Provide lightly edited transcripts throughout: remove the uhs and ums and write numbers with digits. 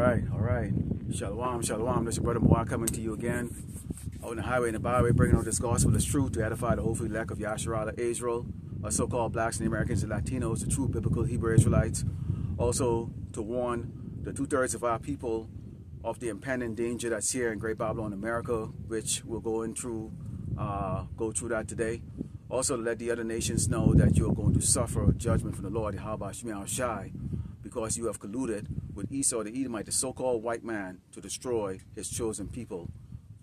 All right. Shalom, shalom. This is your brother Moa coming to you again on the highway and the byway, bringing out this gospel as truth to edify the hopefully elect of Yasharala Israel, so-called blacks and Americans and Latinos, the true biblical Hebrew Israelites. Also to warn the 2/3 of our people of the impending danger that's here in Great Babylon, America, which we'll go through that today. Also to let the other nations know that you're going to suffer judgment from the Lord, Yahweh Shemiah Shai, because you have colluded with Esau the Edomite, the so-called white man, to destroy his chosen people,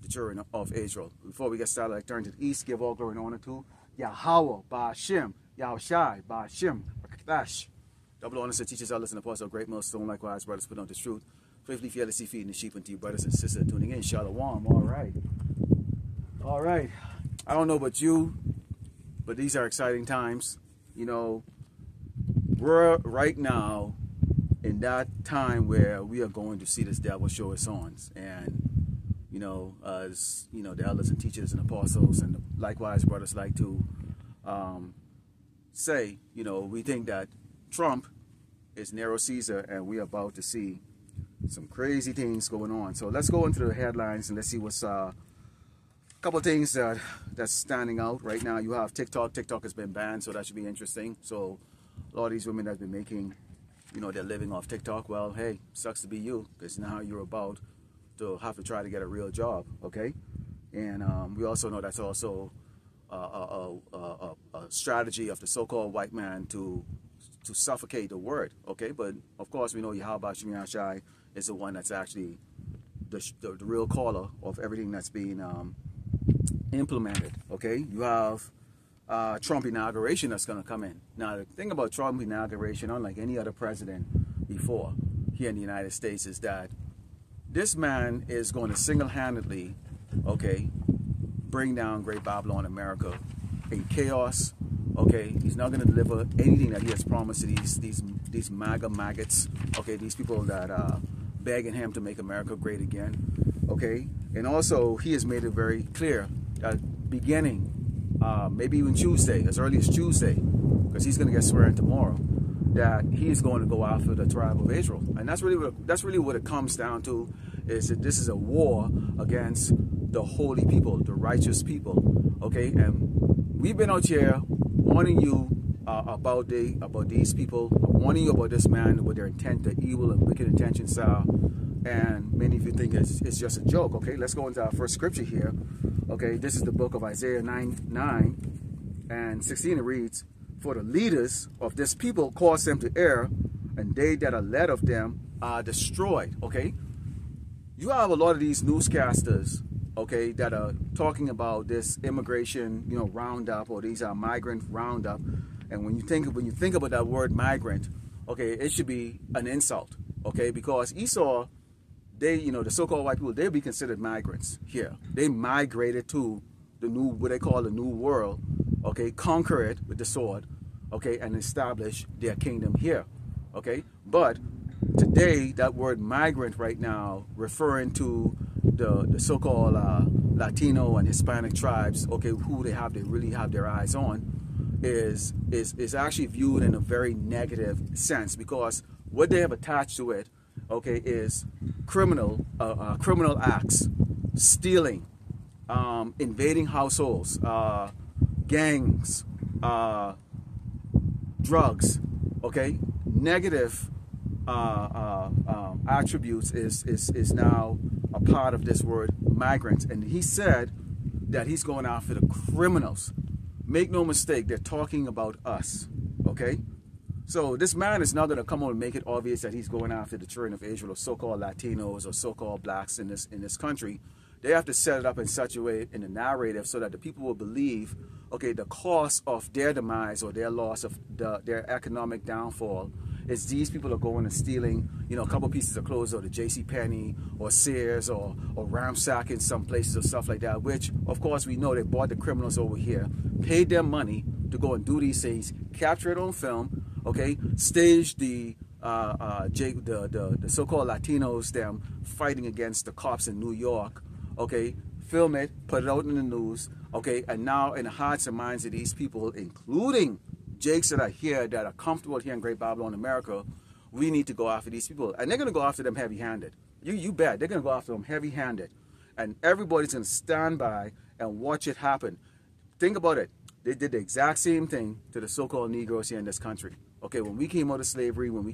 the children of Israel. Before we get started, I turn to the east, give all glory and honor to Yahweh, Ba'ashem, Yahushai, Ba'ashem, Rakatash. Double honors to teachers, elders, and apostles of great millstone, likewise, brothers, put on this truth. Faithfully, fearlessly feeding the sheep unto you, brothers and sisters, tuning in. Shalom. All right. I don't know about you, but these are exciting times. You know, we're right now in that time where we are going to see this devil show his horns. And, you know, as, you know, the elders and teachers and apostles and likewise brothers like to say, you know, we think that Trump is Nero Caesar and we are about to see some crazy things going on. So let's go into the headlines and let's see what's a couple of things that's standing out right now. You have TikTok. TikTok has been banned, so that should be interesting. So a lot of these women have been making, you know, they're living off TikTok. Well, hey, sucks to be you, because now you're about to have to try to get a real job, okay? And we also know that's also a strategy of the so-called white man to suffocate the word, okay? But of course, we know Yahweh Shemiah Shai is the one that's actually the real caller of everything that's being implemented, okay? You have Trump inauguration that's going to come in. Now, the thing about Trump inauguration, unlike any other president before here in the United States, is that this man is going to single-handedly, okay, bring down Great Babylon, America, in chaos. Okay, he's not going to deliver anything that he has promised to these MAGA maggots. Okay, these people that are begging him to make America great again. Okay, and also he has made it very clear that beginning, maybe even Tuesday, as early as Tuesday, because he's going to get sworn tomorrow, that he is going to go after the tribe of Israel. And that's really what it comes down to, is that this is a war against the holy people, the righteous people. Okay, and we've been out here warning you about these people, warning you about this man, what their intent, the evil and wicked intentions are, and many of you think it's just a joke. Okay, let's go into our first scripture here. Okay, this is the book of Isaiah 9 and 16. It reads, "For the leaders of this people cause them to err, and they that are led of them are destroyed." Okay, you have a lot of these newscasters, okay, that are talking about this immigration, you know, roundup, or these are migrant roundup. And when you think about that word migrant, okay, it should be an insult, okay, because Esau, they, you know, the so-called white people, they'll be considered migrants here. They migrated to the new, what they call the new world, okay, conquer it with the sword, okay, and establish their kingdom here, okay. But today, that word migrant right now, referring to the so-called Latino and Hispanic tribes, okay, who they really have their eyes on, is actually viewed in a very negative sense, because what they have attached to it, okay, is criminal acts, stealing, invading households, gangs, drugs, okay, negative attributes is now a part of this word migrants. And he said that he's going after the criminals. Make no mistake, they're talking about us, okay? So this man is not going to come on and make it obvious that he's going after the children of Israel, or so-called Latinos, or so-called blacks in this country. They have to set it up in such a way in the narrative so that the people will believe, okay, the cost of their demise or their loss of their economic downfall is these people are going and stealing, you know, a couple pieces of clothes, or the J.C. Penney or Sears, or ransacking some places or stuff like that, which, of course, we know they bought the criminals over here, paid them money to go and do these things, capture it on film, okay, stage the so-called Latinos, them fighting against the cops in New York, okay, film it, put it out in the news, okay, and now in the hearts and minds of these people, including Jakes that are here, that are comfortable here in Great Babylon, America, we need to go after these people. And they're going to go after them heavy-handed. You bet. They're going to go after them heavy-handed. And everybody's going to stand by and watch it happen. Think about it. They did the exact same thing to the so-called Negroes here in this country. Okay, when we came out of slavery, when we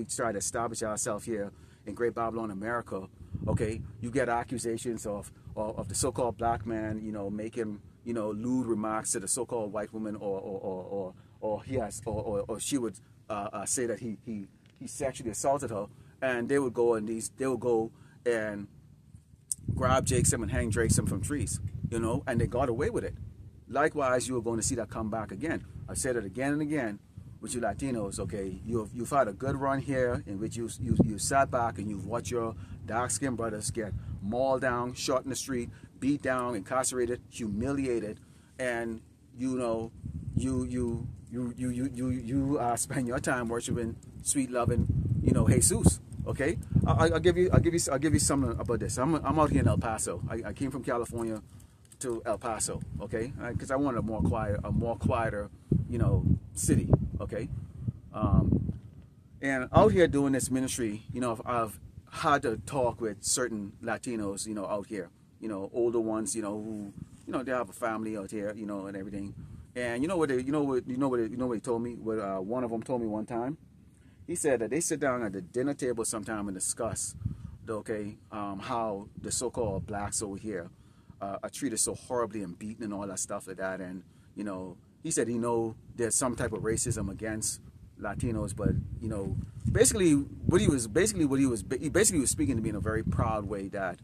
tried to establish ourselves here in Great Babylon, America, okay, you get accusations of the so-called black man, you know, making, you know, lewd remarks to the so-called white woman, or she would say that he sexually assaulted her, and they would go and grab Jakeson and hang Drakeson from trees, you know, and they got away with it. Likewise, you are going to see that come back again. I've said it again and again with you Latinos, okay? You've had a good run here in which you sat back and you've watched your dark-skinned brothers get mauled down, shot in the street, beat down, incarcerated, humiliated, and you know, you spend your time worshiping, sweet loving, you know, Jesus. Okay, I'll give you something about this. I'm out here in El Paso. I came from California to El Paso. Okay, because I wanted a more quieter, you know, city. Okay, and out here doing this ministry, you know, I've had to talk with certain Latinos, you know, out here. You know, older ones, you know, who, you know, they have a family out here, you know, and everything. And you know what they told me? What one of them told me one time. He said that they sit down at the dinner table sometime and discuss, okay, how the so-called blacks over here are treated so horribly and beaten and all that stuff like that. And you know, he said, there's some type of racism against Latinos, but you know, basically he was speaking to me in a very proud way that,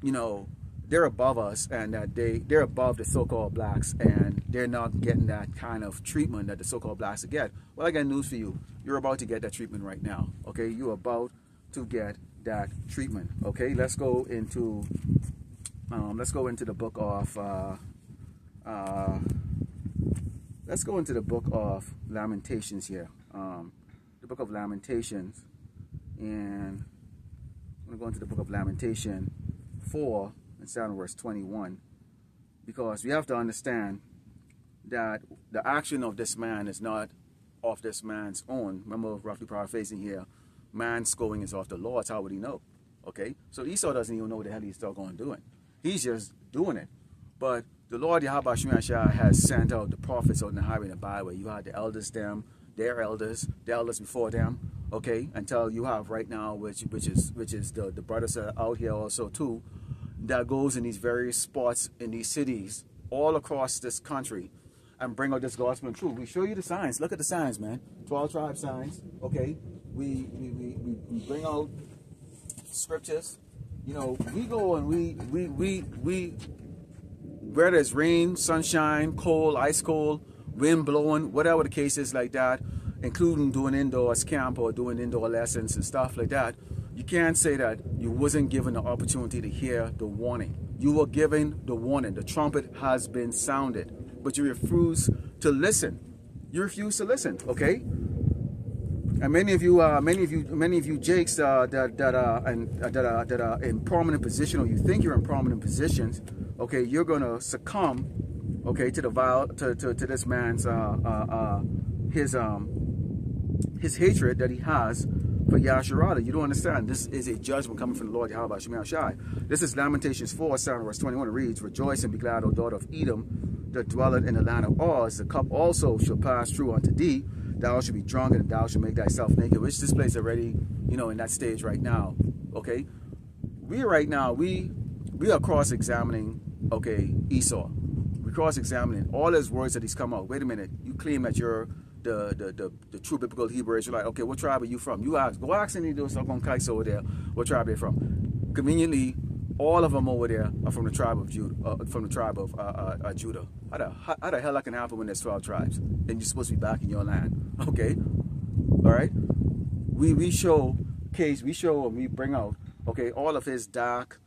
you know, they're above us and that they're above the so-called blacks and they're not getting that kind of treatment that the so-called blacks get. Well, I got news for you. You're about to get that treatment right now. Okay, you're about to get that treatment. Okay, let's go into the book of Lamentations here. The book of Lamentations, and I'm going to go into the book of Lamentation 4 and start in verse 21, because we have to understand that the action of this man is not of this man's own. Remember, roughly paraphrasing here, man's going is of the Lord's. How would he know? Okay, so Esau doesn't even know what the hell he's still going doing. He's just doing it. But the Lord Yahweh Shemashah has sent out the prophets out in the highway and the byway. You had the elders, their elders, the elders before them. Okay, until you have right now, which is the brothers that are out here also too, that goes in these various spots in these cities all across this country and bring out this gospel and truth. We show you the signs. Look at the signs, man. 12 tribe signs. Okay, we bring out scriptures. You know, we go and we whether it's rain, sunshine, cold, ice cold, wind blowing, whatever the case is like that, including doing indoors camp or doing indoor lessons and stuff like that. You can't say that you wasn't given the opportunity to hear the warning. You were given the warning. The trumpet has been sounded, but you refuse to listen. You refuse to listen. Okay. And many of you Jakes that are in prominent position, or you think you're in prominent positions. Okay, you're gonna succumb. Okay, to this man's his hatred that he has for Yasharada. You don't understand. This is a judgment coming from the Lord Yahweh Shemashah. This is Lamentations 4, verse 21. It reads, "Rejoice and be glad, O daughter of Edom, that dwelleth in the land of Oz. The cup also shall pass through unto thee. Thou shalt be drunk, and thou shalt make thyself naked." Which this place already, you know, in that stage right now. Okay, we are cross-examining. Okay, Esau. We're cross-examining all his words that he's come out. Wait a minute. You claim that you're the true biblical Hebrew Israelite. Okay, what tribe are you from? Go ask any of those Kais over there. What tribe they're from? Conveniently, all of them over there are from the tribe of Judah. Judah. How the hell that can happen when there's 12 tribes and you're supposed to be back in your land? Okay, all right. We show and we bring out, okay, all of his dark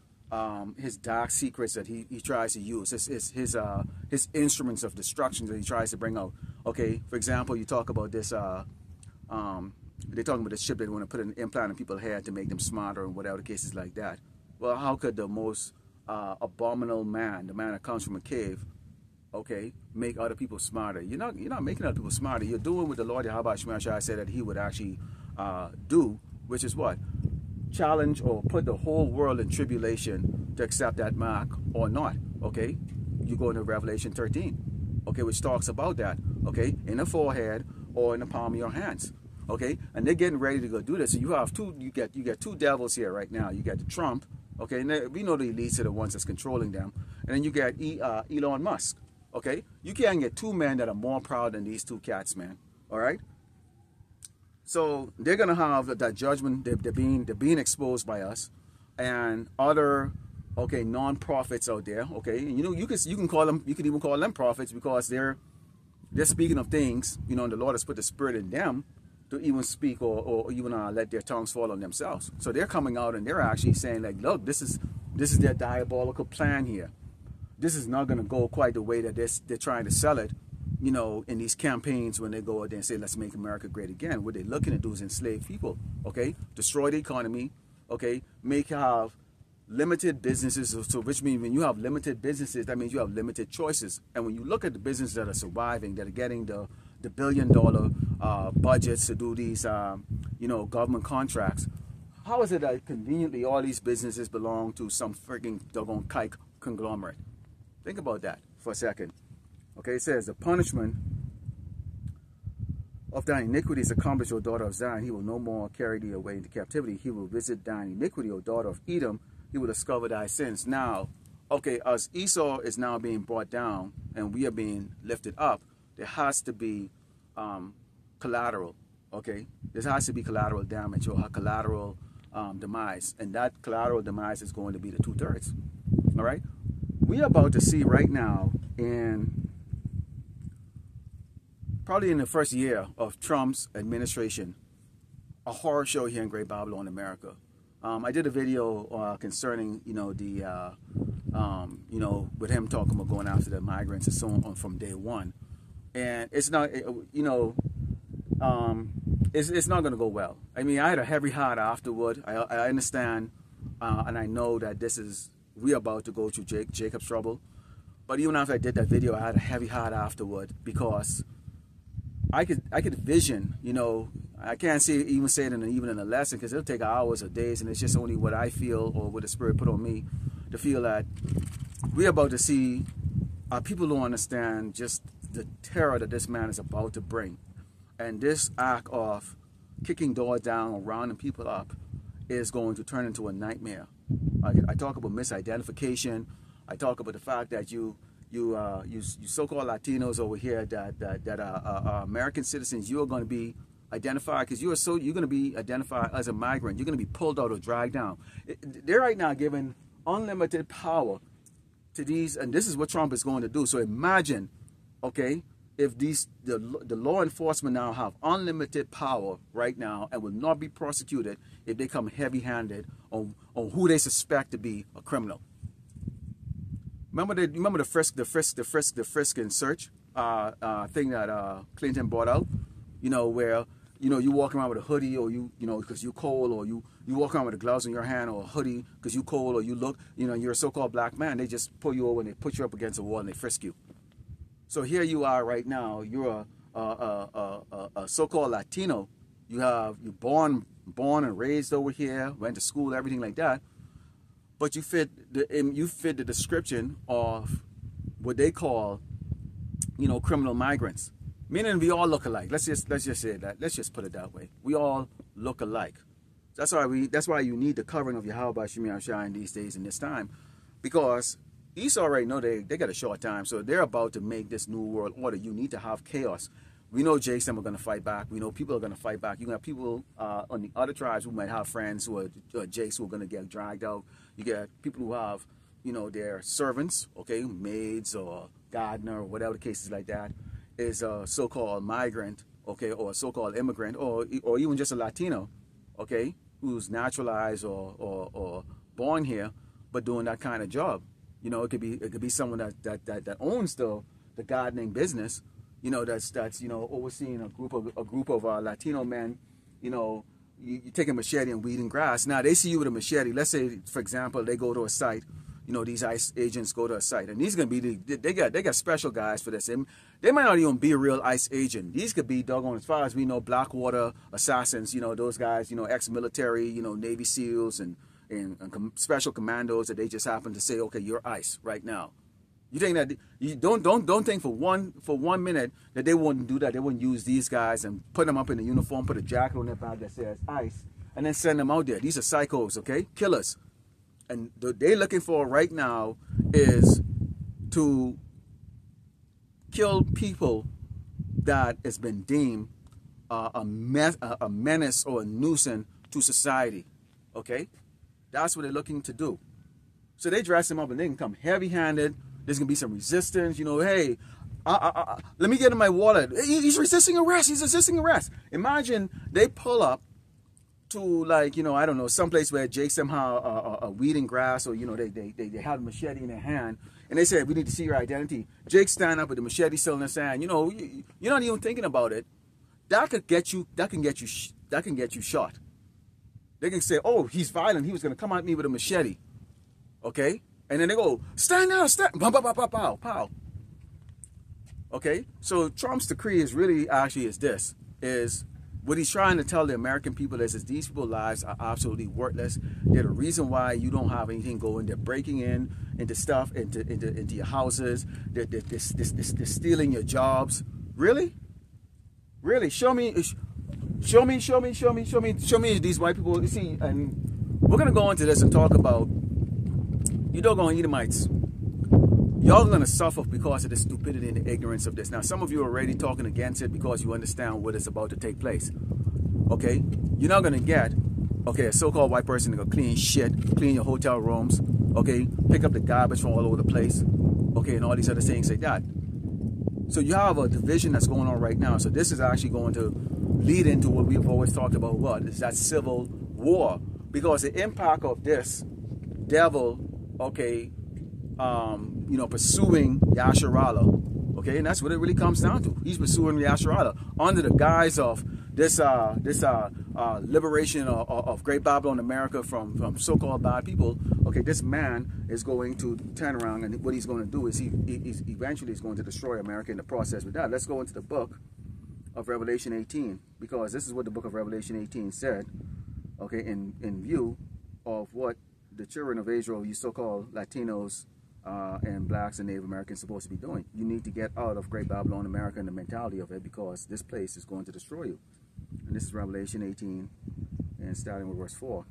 secrets that he tries to use, his instruments of destruction that he tries to bring out. Okay, for example, you talk about this. They're talking about this chip they want to put an implant in people's head to make them smarter and whatever the case is like that. Well, how could the most abominable man, the man that comes from a cave, okay, make other people smarter? You're not making other people smarter. You're doing what the Lord Yahweh Shemashah said that he would actually do, which is what? Challenge or put the whole world in tribulation to accept that mark or not, okay? You go into Revelation 13, okay, which talks about that, okay, in the forehead or in the palm of your hands, okay? And they're getting ready to go do this. So you have you get two devils here right now. You got the Trump, okay, and we know the elites are the ones that's controlling them, and then you got Elon Musk, okay? You can't get two men that are more proud than these two cats, man, all right? So they're gonna have that judgment. They're being exposed by us and other, okay, non-prophets out there. Okay, and you can call them, you can even call them prophets, because they're speaking of things. The Lord has put the Spirit in them to even speak or even let their tongues fall on themselves. So they're coming out and they're actually saying, like, look, this is their diabolical plan here. This is not gonna go quite the way that they're trying to sell it. In these campaigns, when they go out there and say, let's make America great again, what they're looking to do is enslave people, okay? Destroy the economy, okay? Have limited businesses, so which means when you have limited businesses, that means you have limited choices. And when you look at the businesses that are surviving, that are getting the billion-dollar budgets to do these, government contracts, how is it that conveniently all these businesses belong to some freaking doggone kike conglomerate? Think about that for a second. Okay, it says, the punishment of thine iniquity is accomplished, O daughter of Zion. He will no more carry thee away into captivity. He will visit thine iniquity, O daughter of Edom. He will discover thy sins. Now, okay, as Esau is now being brought down and we are being lifted up, there has to be collateral, okay? There has to be collateral damage or collateral demise. And that collateral demise is going to be the 2/3, all right? We are about to see right now probably in the first year of Trump's administration, a horror show here in Great Babylon, America. I did a video concerning, with him talking about going after the migrants and so on from day one, and it's not, it's not going to go well. I mean, I had a heavy heart afterward. I understand, and I know that we're about to go through Jacob's trouble, but even after I did that video, I had a heavy heart afterward, because I could vision, I can't even say it even in a lesson, because it'll take hours or days, and it's just only what I feel or what the Spirit put on me to feel that we're about to see people don't understand just the terror that this man is about to bring. And this act of kicking doors down or rounding people up is going to turn into a nightmare. I talk about misidentification. I talk about the fact that you so-called Latinos over here that are American citizens, you are going to be identified, because you're going to be identified as a migrant. You're going to be pulled out or dragged down. They're right now giving unlimited power to these, and this is what Trump is going to do. So imagine, okay, if the law enforcement now have unlimited power right now and will not be prosecuted if they come heavy-handed on who they suspect to be a criminal. Remember the frisk and search thing that Clinton brought out, where you walk around with a hoodie, or because you cold, or you walk around with the gloves in your hand, or a hoodie because you cold, or you look, you're a so-called black man. They just pull you over and they put you up against a wall and they frisk you. So here you are right now. You're a so-called Latino. You're born and raised over here, went to school, everything like that. But you fit the description of what they call, criminal migrants. Meaning we all look alike. Let's just say that. Let's just put it that way. We all look alike. That's why you need the covering of Yahweh Shemi Shai in these days and this time, because Esau already know they got a short time, so they're about to make this new world order. You need to have chaos. We know Jason are going to fight back. We know people are going to fight back. You got people on the other tribes who might have friends who are Jakes who are going to get dragged out. You get people who have, their servants, okay, maids or gardener or whatever the case is like that, is a so-called migrant, okay, or a so-called immigrant, or even just a Latino, okay, who's naturalized or born here, but doing that kind of job. It could be someone that owns the gardening business, that's overseeing a group of Latino men. You take a machete and weeding grass. Now they see you with a machete. Let's say, for example, they go to a site these ICE agents go to a site. And these going to be, they got special guys for this. And they might not even be a real ICE agent. These could be, doggone, as far as we know, Blackwater assassins, those guys, ex-military, Navy SEALs and special commandos that they just happen to say, okay, you're ICE right now. You think that, you don't think for one minute that they wouldn't do that. They wouldn't use these guys and put them up in a uniform, put a jacket on their back that says ICE, and then send them out there. These are psychos, okay? Killers. And what they're looking for right now is to kill people that has been deemed a menace or a nuisance to society, okay? That's what they're looking to do. So they dress him up and they can come heavy-handed. There's going to be some resistance, hey, let me get in my wallet. He's resisting arrest. He's resisting arrest. Imagine they pull up to, like, I don't know, someplace where Jake somehow a weeding grass, or, they have a machete in their hand, and they say, we need to see your identity. Jake stand up with the machete still in his hand. You're not even thinking about it. That can get you shot. They can say, oh, he's violent. He was going to come at me with a machete. Okay? And then they go, stand down, stand, pow, pow, pow, pow, pow, pow. Okay? So Trump's decree is really actually is what he's trying to tell the American people is these people's lives are absolutely worthless. They're the reason why you don't have anything going. They're breaking into stuff, into your houses. They're stealing your jobs. Really? Really? Show me these white people. You see, and we're going to go into this and talk about, you doggone Edomites. Y'all are going to suffer because of the stupidity and the ignorance of this. Now, some of you are already talking against it because you understand what is about to take place. Okay? You're not going to get, okay, a so-called white person to go clean shit, clean your hotel rooms, okay, pick up the garbage from all over the place, okay, and all these other things like that. So you have a division that's going on right now. So this is actually going to lead into what we've always talked about, what is that civil war. Because the impact of this devil, okay, pursuing Yasharallah, okay, and that's what it really comes down to. He's pursuing Yasharallah under the guise of this liberation of Great Babylon, America from so-called bad people. Okay, this man is going to turn around, and what he's going to do is he eventually is going to destroy America in the process with that. Let's go into the book of Revelation 18, because this is what the book of Revelation 18 said, okay, in view of what the children of Israel, you so-called Latinos and blacks and Native Americans, supposed to be doing. You need to get out of Great Babylon, America, and the mentality of it, because this place is going to destroy you. And this is Revelation 18, and starting with verse 4.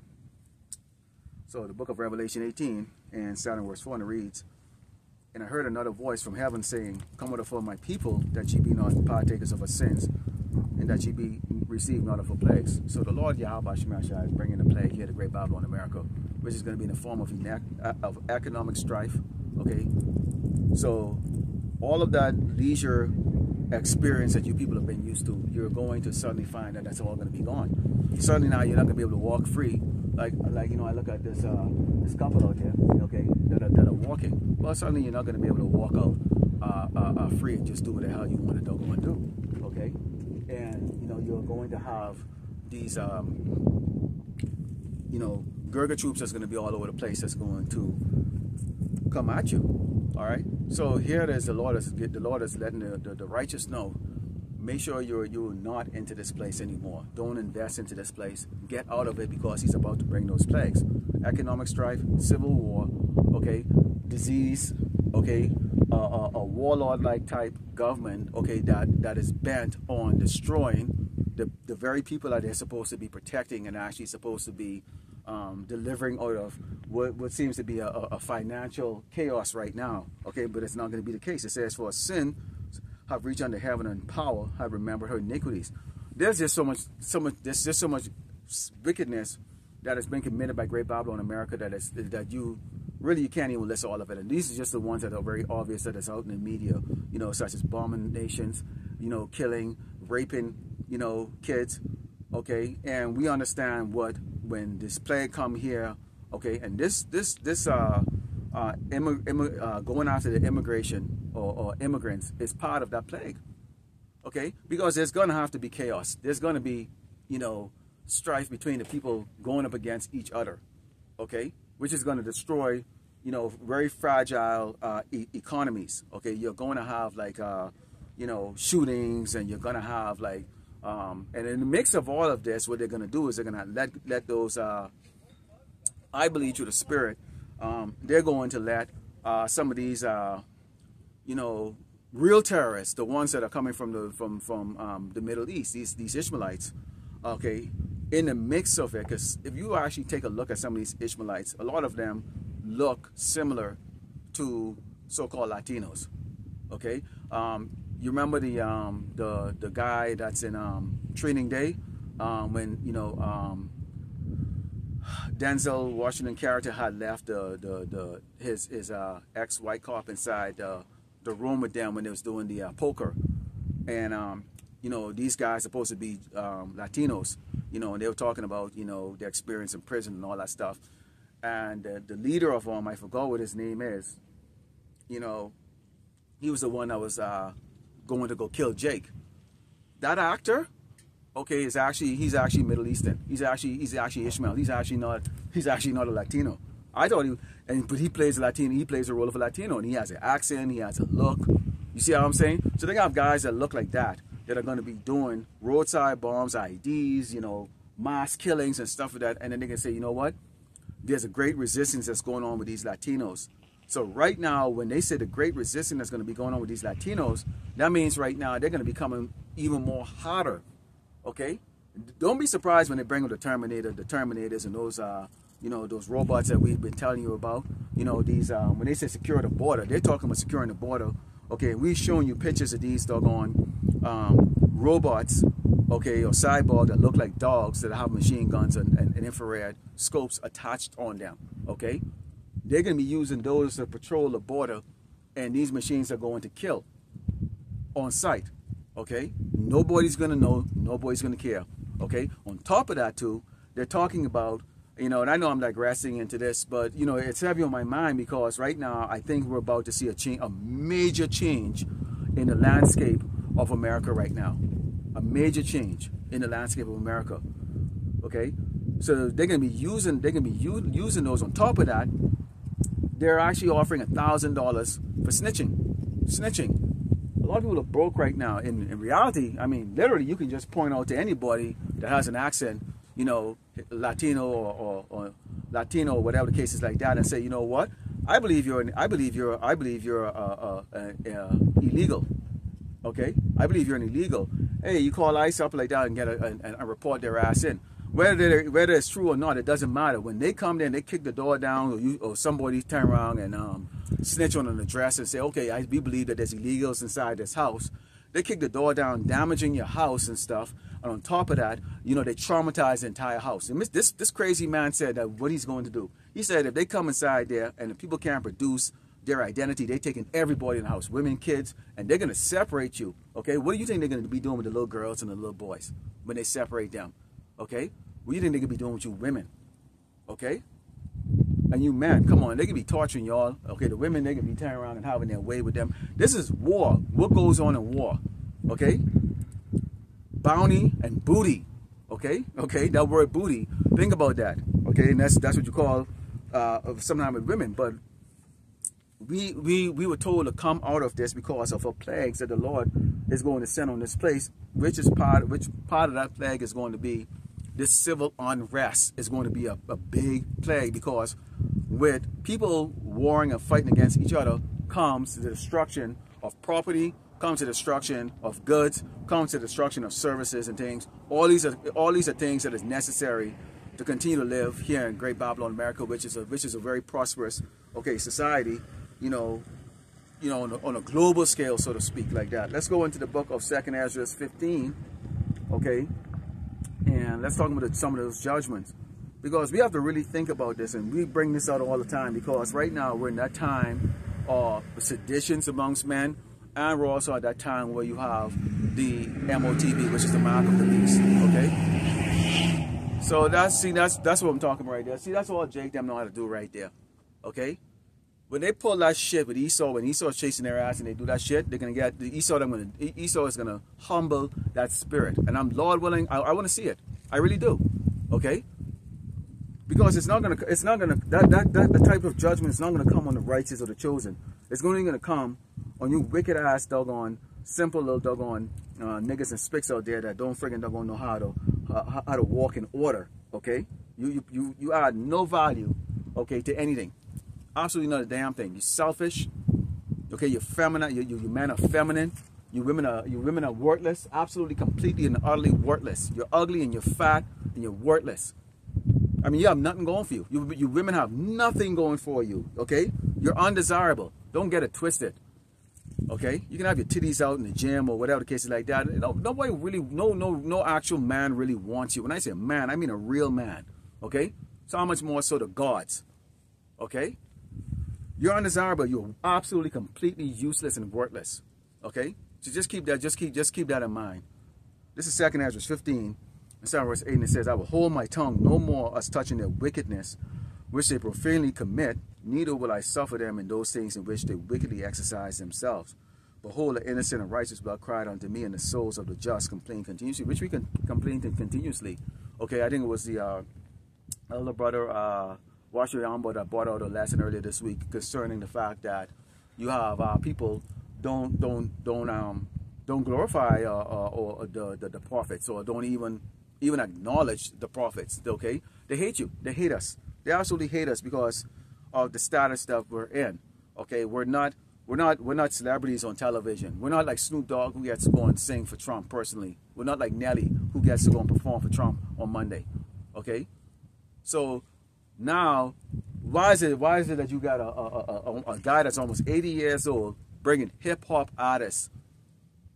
So the book of Revelation 18, and starting with verse 4, and it reads, and I heard another voice from heaven saying, come out for my people, that ye be not partakers of our sins, and that ye be received not of our plagues. So the Lord Yahweh Shemashah is bringing a plague here to Great Babylon, America, which is going to be in the form of economic strife. Okay, so all of that leisure experience that you people have been used to, you're going to suddenly find that that's all going to be gone. Suddenly now you're not going to be able to walk free. Like I look at this couple out here, okay, that are walking. Well, suddenly you're not going to be able to walk out free and just do what the hell you want to go and do, okay? And you're going to have these Gurga troops that's going to be all over the place that's going to come at you. All right. So here it is. The Lord is letting the righteous know. Make sure you're not into this place anymore. Don't invest into this place. Get out of it, because he's about to bring those plagues: economic strife, civil war, okay, disease, okay, a warlord-like type government, okay, that is bent on destroying the very people that they're supposed to be protecting and actually supposed to be delivering out of what seems to be a financial chaos right now. Okay, but it's not going to be the case. It says, for sin have reached unto heaven, and power have remembered her iniquities. There's just so much wickedness that has been committed by Great Babylon, America, that you can't even list all of it. And these are just the ones that are very obvious, that is out in the media, such as bombing nations, killing, raping, kids. Okay, and we understand when this plague come here, okay, and this going after the immigration or immigrants is part of that plague, okay, because there's gonna have to be chaos. There's gonna be, strife between the people going up against each other, okay, which is gonna destroy you know, very fragile economies. Okay, you're going to have like you know, shootings, and you're going to have like and in the mix of all of this, what they're going to do is they're going to let those I believe through the Spirit, they're going to let some of these you know, real terrorists, the ones that are coming from the Middle East, these Ishmaelites, okay, in the mix of it. Because if you actually take a look at some of these Ishmaelites, a lot of them look similar to so-called Latinos. Okay, you remember the guy that's in Training Day, when, you know, Denzel Washington character had left his ex-white cop inside the room with them when they was doing the poker, and you know, these guys are supposed to be Latinos, you know, and they were talking about, you know, their experience in prison and all that stuff, and the leader of them, I forgot what his name is, you know, he was the one that was going to go kill Jake. That actor, okay, he's actually Middle Eastern. He's actually Ishmael. He's actually not a Latino. I thought but he plays a Latino. He plays the role of a Latino, and he has an accent. He has a look. You see how I'm saying? So they have guys that look like that are going to be doing roadside bombs, IEDs, you know, mass killings and stuff like that. And then they can say, you know what? There's a great resistance that's going on with these Latinos. So right now, when they say the great resistance that's going to be going on with these Latinos, that means right now they're going to be becoming even more hotter. Okay, don't be surprised when they bring up the Terminators, and those you know, those robots that we've been telling you about. You know, these when they say secure the border, they're talking about securing the border. Okay, we've shown you pictures of these doggone robots, okay, or cyborg that look like dogs that have machine guns and infrared scopes attached on them. Okay, they're going to be using those to patrol the border, and these machines are going to kill on sight. Okay, nobody's gonna know, nobody's gonna care. Okay, on top of that too, they're talking about, you know, and I know I'm digressing into this, but you know, it's heavy on my mind because right now I think we're about to see a major change in the landscape of America right now. A major change in the landscape of America. Okay, so they're gonna be using those. On top of that, they're actually offering $1,000 for snitching. A lot of people are broke right now. In reality, I mean, literally, you can just point out to anybody that has an accent, you know, Latino or Latino or whatever the case is like that, and say, you know what? I believe you're illegal. Okay, I believe you're an illegal. Hey, you call ICE up like that and get a report their ass in. Whether it's true or not, it doesn't matter. When they come there and they kick the door down, or somebody turn around and snitch on an address and say, okay, we believe that there's illegals inside this house. They kick the door down, damaging your house and stuff. And on top of that, you know, they traumatize the entire house. And this crazy man said that what he's going to do. He said if they come inside there and the people can't produce their identity, they're taking everybody in the house, women, kids, and they're going to separate you. Okay, what do you think they're going to be doing with the little girls and the little boys when they separate them? Okay, what do you think they could be doing with you women? Okay, and you men, come on, they could be torturing y'all. Okay, the women, they could be turning around and having their way with them. This is war. What goes on in war? Okay, bounty and booty. Okay, that word booty. Think about that. Okay, and that's what you call sometimes with women. But we were told to come out of this because of a plagues that the Lord is going to send on this place, which part of that plague is going to be this civil unrest. Is going to be a big plague, because with people warring and fighting against each other comes the destruction of property, comes the destruction of goods, comes the destruction of services and things. All these are things that is necessary to continue to live here in Great Babylon, America, which is a very prosperous, okay, society, you know, on a global scale, so to speak, like that. Let's go into the book of 2nd Ezra 15, okay, and let's talk about some of those judgments, because we have to really think about this, and we bring this out all the time, because right now we're in that time of seditions amongst men, and we're also at that time where you have the MOTB, which is the mark of the beast, okay? So that's what I'm talking about right there. See, that's all Jake them know how to do right there, okay? When they pull that shit with Esau, when Esau's chasing their ass and they do that shit, they're gonna get Esau is gonna humble that spirit. And I'm, Lord willing, I want to see it. I really do. Okay? Because it's not gonna that type of judgment is not gonna come on the righteous or the chosen. It's only gonna come on you wicked ass doggone, simple little doggone niggas and spicks out there that don't friggin' doggone know how to walk in order. Okay, you add no value, okay, to anything. Absolutely not a damn thing. You're selfish. Okay, you're feminine. You men are feminine. You women are worthless. Absolutely, completely and utterly worthless. You're ugly and you're fat and you're worthless. I mean, you have nothing going for you. You women have nothing going for you. Okay, you're undesirable. Don't get it twisted. Okay, you can have your titties out in the gym or whatever the case is like that. Nobody really, no actual man really wants you. When I say man, I mean a real man. Okay, so how much more so the gods? Okay, you're undesirable. You're absolutely, completely useless and worthless. Okay, so just keep that in mind. This is 2 Ezra 15, and verse 8, and it says, "I will hold my tongue no more as touching their wickedness, which they profanely commit, neither will I suffer them in those things in which they wickedly exercise themselves. Behold, the innocent and righteous blood cried unto me, and the souls of the just complain continuously," which we can complain continuously. Okay, I think it was the elder brother Washer Yamba that brought out a lesson earlier this week concerning the fact that you have people don't glorify the prophets, or don't even acknowledge the prophets. Okay, they hate you. They hate us. They absolutely hate us because of the status that we're in. Okay, we're not celebrities on television. We're not like Snoop Dogg, who gets to go and sing for Trump personally. We're not like Nelly, who gets to go and perform for Trump on Monday. Okay, so now why is it that you got a guy that's almost 80 years old bringing hip hop artists,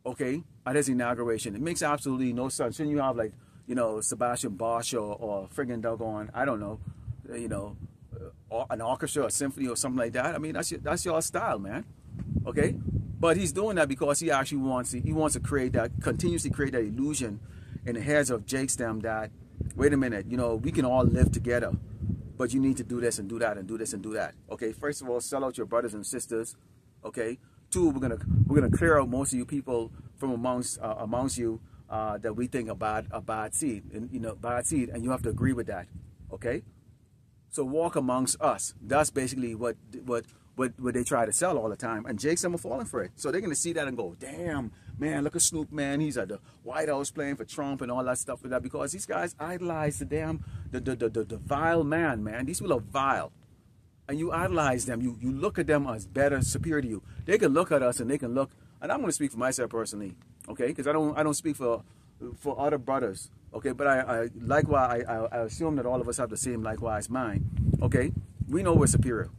okay, at his inauguration? It makes absolutely no sense. Shouldn't you have, like, you know, Sebastian Bosch or friggin' doggone, I don't know, you know, an orchestra or symphony or something like that? I mean, that's your style, man. Okay, but he's doing that because he actually wants to continuously create that illusion in the heads of Jakes them that, wait a minute, you know, we can all live together, but you need to do this and do that and do this and do that. Okay, first of all, sell out your brothers and sisters. Okay, two, we're gonna clear out most of you people from amongst you that we think about a bad seed, and bad seed, and you have to agree with that. Okay, so walk amongst us. That's basically what they try to sell all the time, and Jake's them are falling for it. So they're gonna see that and go, damn, man, look at Snoop, man, he's at the White House playing for Trump and all that stuff like that, because these guys idolize the vile man. These people are vile, and you idolize them. You look at them as better, superior to you. They can look at us and they can look, and I'm gonna speak for myself personally, okay, because I don't speak for other brothers, okay, but I likewise I assume that all of us have the same likewise mind. Okay, we know we're superior.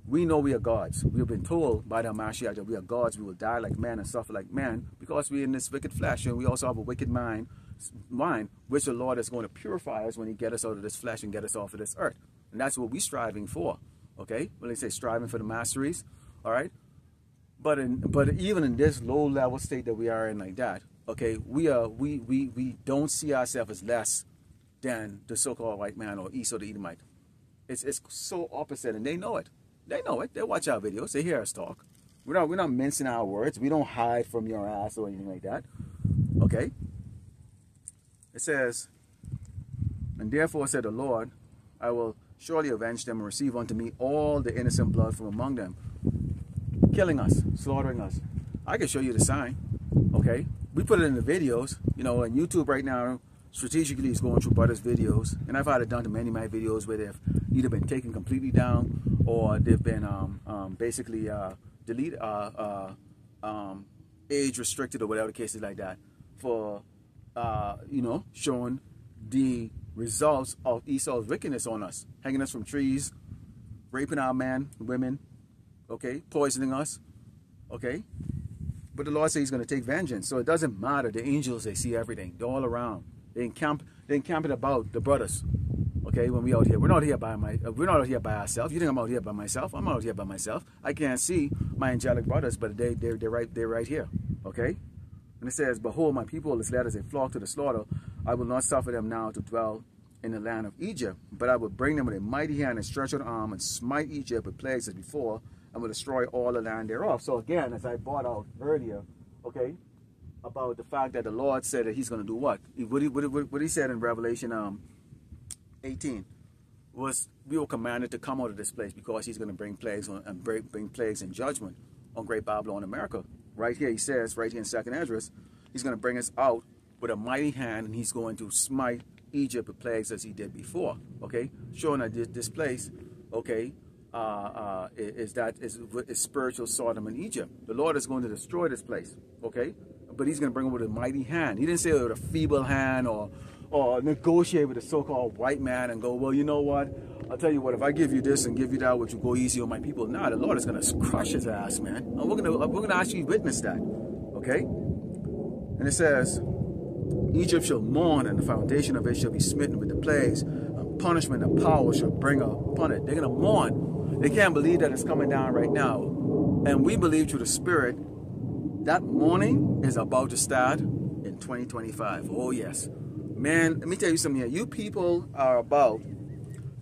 We know we are gods. We have been told by the Mashiach that we are gods. We will die like men and suffer like men, because we're in this wicked flesh, and we also have a wicked mind, which the Lord is going to purify us when He get us out of this flesh and get us off of this earth. And that's what we're striving for. Okay, when they say striving for the masteries, all right. But even in this low level state that we are in, like that, okay, we don't see ourselves as less than the so-called white man or Esau the Edomite. It's so opposite, and they know it. They know it. They watch our videos. They hear us talk. We're not mincing our words. We don't hide from your ass or anything like that. Okay? It says, "And therefore said the Lord, I will surely avenge them and receive unto me all the innocent blood from among them," killing us, slaughtering us. I can show you the sign. Okay? We put it in the videos. You know, on YouTube right now, strategically is going through brothers' videos, and I've had it done to many of my videos where they've either been taken completely down, or they've been basically deleted, age restricted, or whatever the case is like that, for showing the results of Esau's wickedness on us, hanging us from trees, raping our men, women, okay, poisoning us, okay. But the Lord says He's going to take vengeance, so it doesn't matter. The angels, they see everything. They're all around. They encamp it about the brothers. Okay, when we out here, we're not out here by ourselves. You think I'm out here by myself? I'm out here by myself. I can't see my angelic brothers, but they're right here. Okay, and it says, "Behold, my people is led as a flock to the slaughter. I will not suffer them now to dwell in the land of Egypt, but I will bring them with a mighty hand and stretch out arm and smite Egypt with plagues as before, and will destroy all the land thereof." So again, as I brought out earlier, okay, about the fact that the Lord said that He's going to do what? What He said in Revelation 18. we were commanded to come out of this place because he's going to bring plagues on, and bring plagues and judgment on Great Babylon, America. Right here, he says, right here in 2nd Esdras, he's going to bring us out with a mighty hand, and he's going to smite Egypt with plagues as he did before. Okay, showing that this place, okay, is spiritual Sodom and Egypt. The Lord is going to destroy this place. Okay, but he's going to bring it with a mighty hand. He didn't say with a feeble hand or negotiate with the so-called white man and go, well, you know what? I'll tell you what, if I give you this and give you that, would you go easy on my people? Nah, the Lord is going to crush his ass, man. And we're gonna actually witness that. Okay? And it says, Egypt shall mourn, and the foundation of it shall be smitten with the plagues. Punishment and power shall bring upon it. They're going to mourn. They can't believe that it's coming down right now. And we believe through the Spirit that mourning is about to start in 2025. Oh, yes. Man, let me tell you something here. You people are about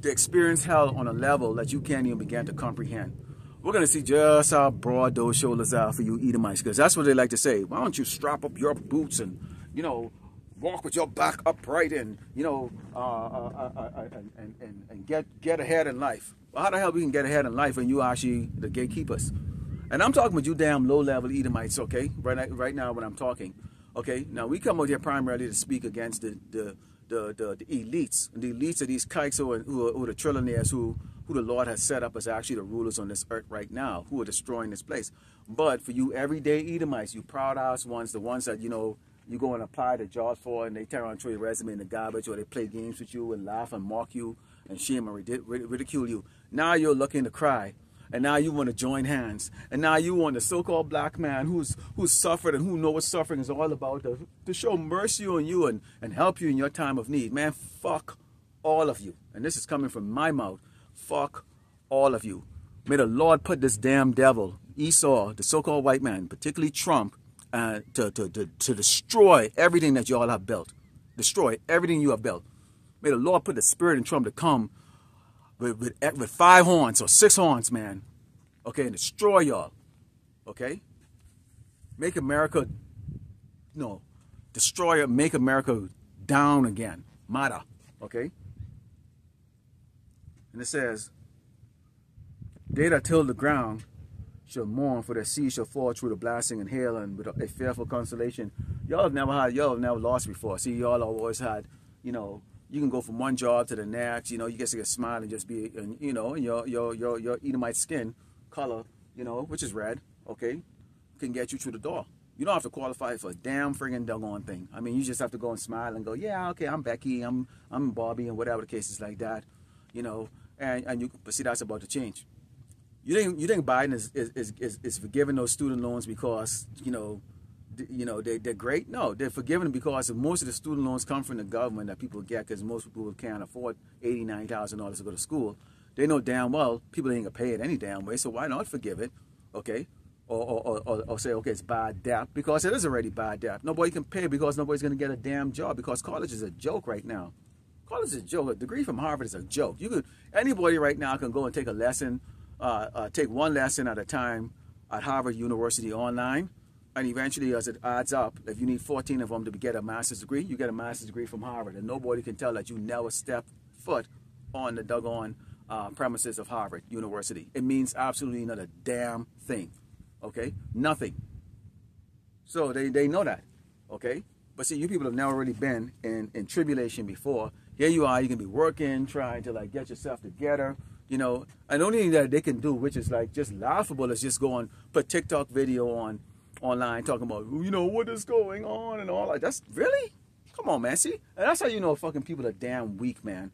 to experience hell on a level that you can't even begin to comprehend. We're going to see just how broad those shoulders are for you Edomites, because that's what they like to say. Why don't you strap up your boots and, you know, walk with your back upright and, you know, and get ahead in life? Well, how the hell we can get ahead in life when you are actually the gatekeepers? And I'm talking about you damn low-level Edomites, okay? Right now when I'm talking, okay? Now, we come out here primarily to speak against the elites. And the elites are these kikes who are the trillionaires who the Lord has set up as actually the rulers on this earth right now, who are destroying this place. But for you everyday Edomites, you proud-ass ones, the ones that, you know, you go and apply the jobs for, and they turn around and throw your resume in the garbage, or they play games with you and laugh and mock you and shame and ridicule you. Now you're looking to cry. And now you want to join hands. And now you want the so-called black man who's suffered and who knows what suffering is all about to show mercy on you and help you in your time of need. Man, fuck all of you. And this is coming from my mouth. Fuck all of you. May the Lord put this damn devil, Esau, the so-called white man, particularly Trump, to destroy everything that you all have built. Destroy everything you have built. May the Lord put the spirit in Trump to come with 5 horns or 6 horns, man. Okay, and destroy y'all. Okay? Make America, no, destroy it, make America down again. Mata. Okay? And it says, they that till the ground shall mourn, for the sea shall fall through the blasting and hail, and with a fearful consolation. Y'all have never lost before. See, y'all always had, you know, you can go from one job to the next, you know, you get to smile and just be, and, you know, and your Edomite skin color, you know, which is red, okay, can get you through the door. You don't have to qualify for a damn friggin' doggone thing. I mean, you just have to go and smile and go, yeah, okay, I'm Becky, I'm Bobby, and whatever the case is like that, you know, and you, but see, that's about to change. You think Biden is forgiving those student loans because, you know, they're great? No, they're forgiven because most of the student loans come from the government that people get, because most people can't afford $89,000 to go to school. They know damn well people ain't gonna pay it any damn way, so why not forgive it? Okay, or say, okay, it's bad debt, because it is already bad debt. Nobody can pay because nobody's gonna get a damn job, because college is a joke right now. College is a joke. A degree from Harvard is a joke. Anybody right now can go and take a lesson, take one lesson at a time at Harvard University online. And eventually, as it adds up, if you need 14 of them to get a master's degree, you get a master's degree from Harvard. And nobody can tell that you never stepped foot on the doggone premises of Harvard University. It means absolutely not a damn thing. Okay? Nothing. So they know that. Okay? But see, you people have never really been in tribulation before. Here you are, you can be working, trying to like get yourself together. You know, and the only thing that they can do, which is like just laughable, is just go and put TikTok video online talking about, you know, what is going on and all that. That's really? Come on, man. See? And that's how you know fucking people are damn weak, man.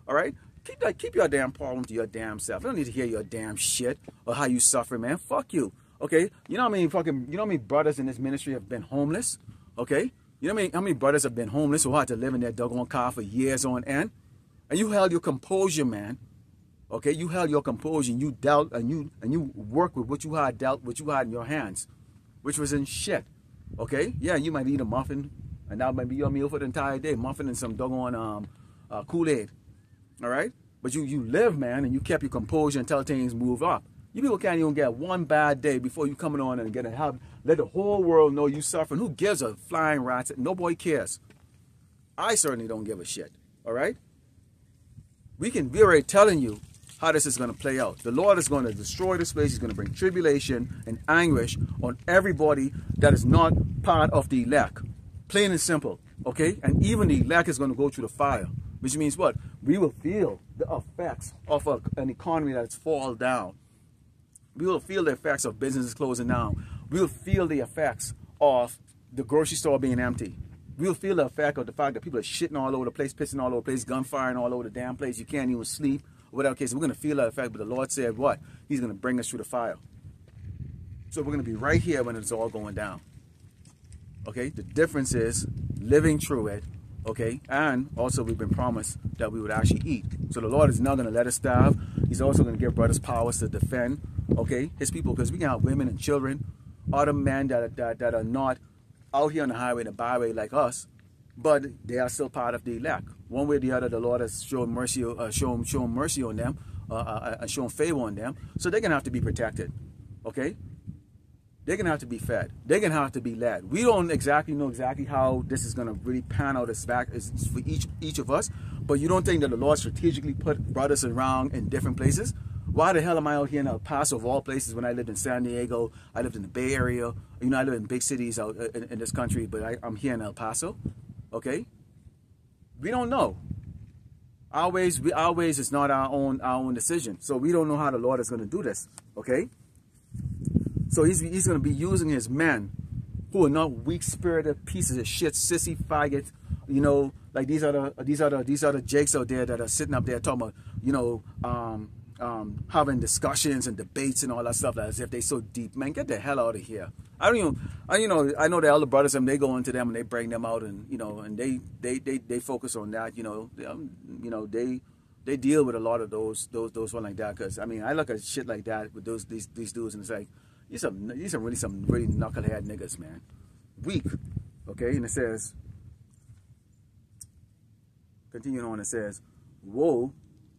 All right? Keep your damn problem to your damn self. I don't need to hear your damn shit or how you suffer, man. Fuck you. Okay? You know how many brothers in this ministry have been homeless? Okay? You know how many brothers have been homeless who had to live in their doggone car for years on end? And you held your composure, man. Okay? You held your composure, and you dealt, and you worked with what you had in your hands, which was in shit. Okay? Yeah, you might eat a muffin, and that might be your meal for the entire day. Muffin and some doggone Kool-Aid. All right? But you live, man, and you kept your composure until things move up. You people can't even get one bad day before you coming on and let the whole world know you suffering. Who gives a flying rat's? Nobody cares. I certainly don't give a shit. All right? We're already telling you how this is going to play out. The Lord is going to destroy this place. He's going to bring tribulation and anguish on everybody that is not part of the elect. Plain and simple, okay? And even the elect is going to go through the fire, which means what? We will feel the effects of an economy that's fallen down. We will feel the effects of businesses closing down. We will feel the effects of the grocery store being empty. We will feel the effect of the fact that people are shitting all over the place, pissing all over the place, gunfiring all over the damn place. You can't even sleep, or whatever case. We're going to feel that effect, but the Lord said what? He's going to bring us through the fire. So we're going to be right here when it's all going down. Okay? The difference is living through it, okay? And also we've been promised that we would actually eat. So the Lord is not going to let us starve. He's also going to give brothers powers to defend, okay, his people, because we can have women and children, other men that are not out here on the highway and the byway like us, but they are still part of the elect. One way or the other, the Lord has shown mercy, shown mercy on them, and shown favor on them, so they're going to have to be protected, okay? They're going to have to be fed. They're going to have to be led. We don't exactly know how this is going to really pan out as back for each of us, but you don't think that the Lord strategically brought us around in different places? Why the hell am I out here in El Paso of all places when I lived in San Diego? I lived in the Bay Area. You know, I live in big cities out in this country, but I'm here in El Paso. Okay? We don't know. Our ways is not our own decision. So we don't know how the Lord is going to do this. Okay? So he's going to be using his men who are not weak-spirited pieces of shit, sissy faggots. You know, like these are the jakes out there that are sitting up there talking about, you know, having discussions and debates and all that stuff as if they so deep. Man, get the hell out of here. I know the elder brothers, and they go into them and they bring them out, and you know, and they focus on that. You know, they deal with a lot of those one like that. Because I mean, I look at shit like that with these dudes, and it's like these are really some really knucklehead niggas, man. Weak, okay. And it says, continuing on, it says, woe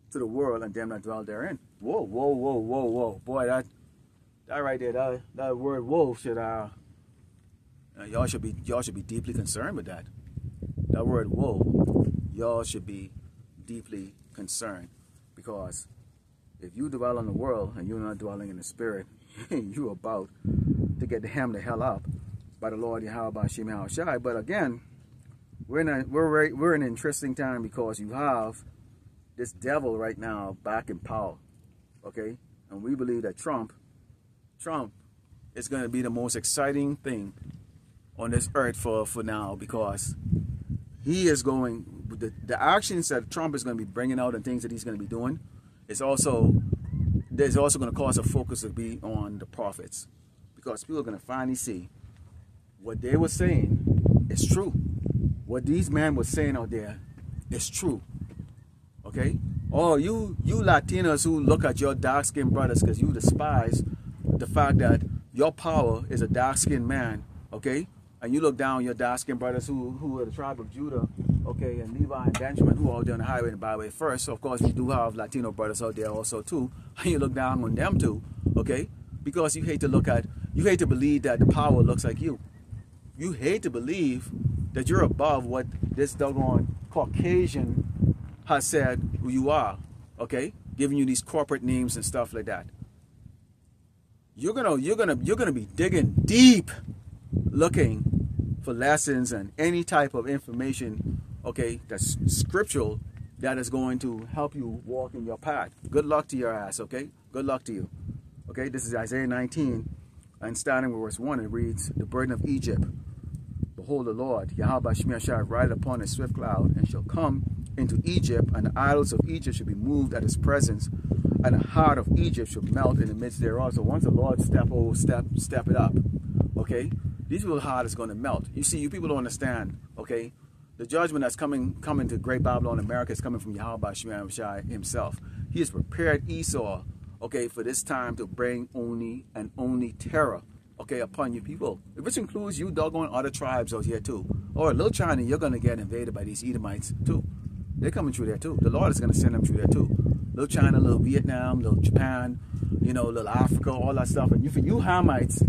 to the world and them that dwell therein. Whoa, whoa, whoa, whoa, whoa. Boy, that right there, that word whoa should y'all should be deeply concerned with that. That word whoa, y'all should be deeply concerned, because if you dwell in the world and you're not dwelling in the spirit, you're about to get hammed the hell up by the Lord Yahweh Shem Shai. But again, we're in an interesting time, because you have this devil right now back in power, okay? And we believe that Trump is going to be the most exciting thing on this earth for now, because he is going, the actions that Trump is going to be bringing out and things that he's going to be doing is also, there's also going to cause a focus to be on the prophets, because people are going to finally see what they were saying is true. What these men were saying out there is true. Okay? Oh, you Latinos who look at your dark-skinned brothers because you despise the fact that your power is a dark-skinned man, okay? And you look down on your dark-skinned brothers who are the tribe of Judah, okay, and Levi and Benjamin, who are out there on the highway and byway first. So, of course, we do have Latino brothers out there also, too. And you look down on them, too, okay? Because you hate to believe that the power looks like you. You hate to believe that you're above what this doggone Caucasian has said who you are, okay? Giving you these corporate names and stuff like that. You're gonna be digging deep, looking for lessons and any type of information, okay, that's scriptural, that is going to help you walk in your path. Good luck to your ass, okay? Good luck to you. Okay, this is Isaiah 19, and starting with verse 1, it reads, the burden of Egypt. Behold, the Lord, Yahweh Shemir shall ride upon a swift cloud, and shall come into Egypt, and the idols of Egypt shall be moved at his presence, and the heart of Egypt shall melt in the midst thereof. So once the Lord step it up, okay, these people's heart is going to melt. You see, you people don't understand, okay? The judgment that's coming to Great Babylon, America, is coming from Yahweh Shemir himself. He has prepared Esau, okay, for this time to bring only terror, okay, upon you people, which includes you doggone other tribes out here too. Or little China, you're going to get invaded by these Edomites too. They're coming through there too. The Lord is going to send them through there too. Little China, little Vietnam, little Japan, you know, little Africa, all that stuff. And for you Hamites,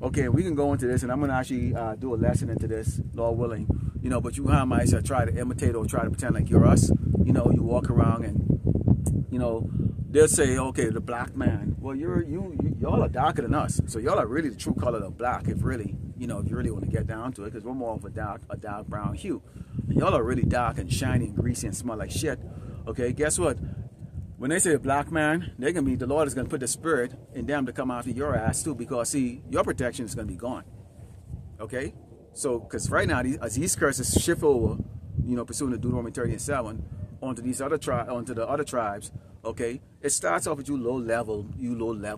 okay, we can go into this, and I'm going to actually do a lesson into this, Lord willing. You know, but you Hamites that try to imitate or try to pretend like you're us, you know, you walk around and, you know, they'll say, okay, the black man. Well, y'all are darker than us, so y'all are really the true color of black. If really, you know, if you really want to get down to it, because we're more of a dark brown hue. And y'all are really dark and shiny and greasy and smell like shit. Okay, guess what? When they say a black man, the Lord is gonna put the spirit in them to come after your ass too, because see, your protection is gonna be gone. Okay, so because right now as these curses shift over, you know, pursuing the Deuteronomy 30:7 onto the other tribes. Okay, it starts off with you low level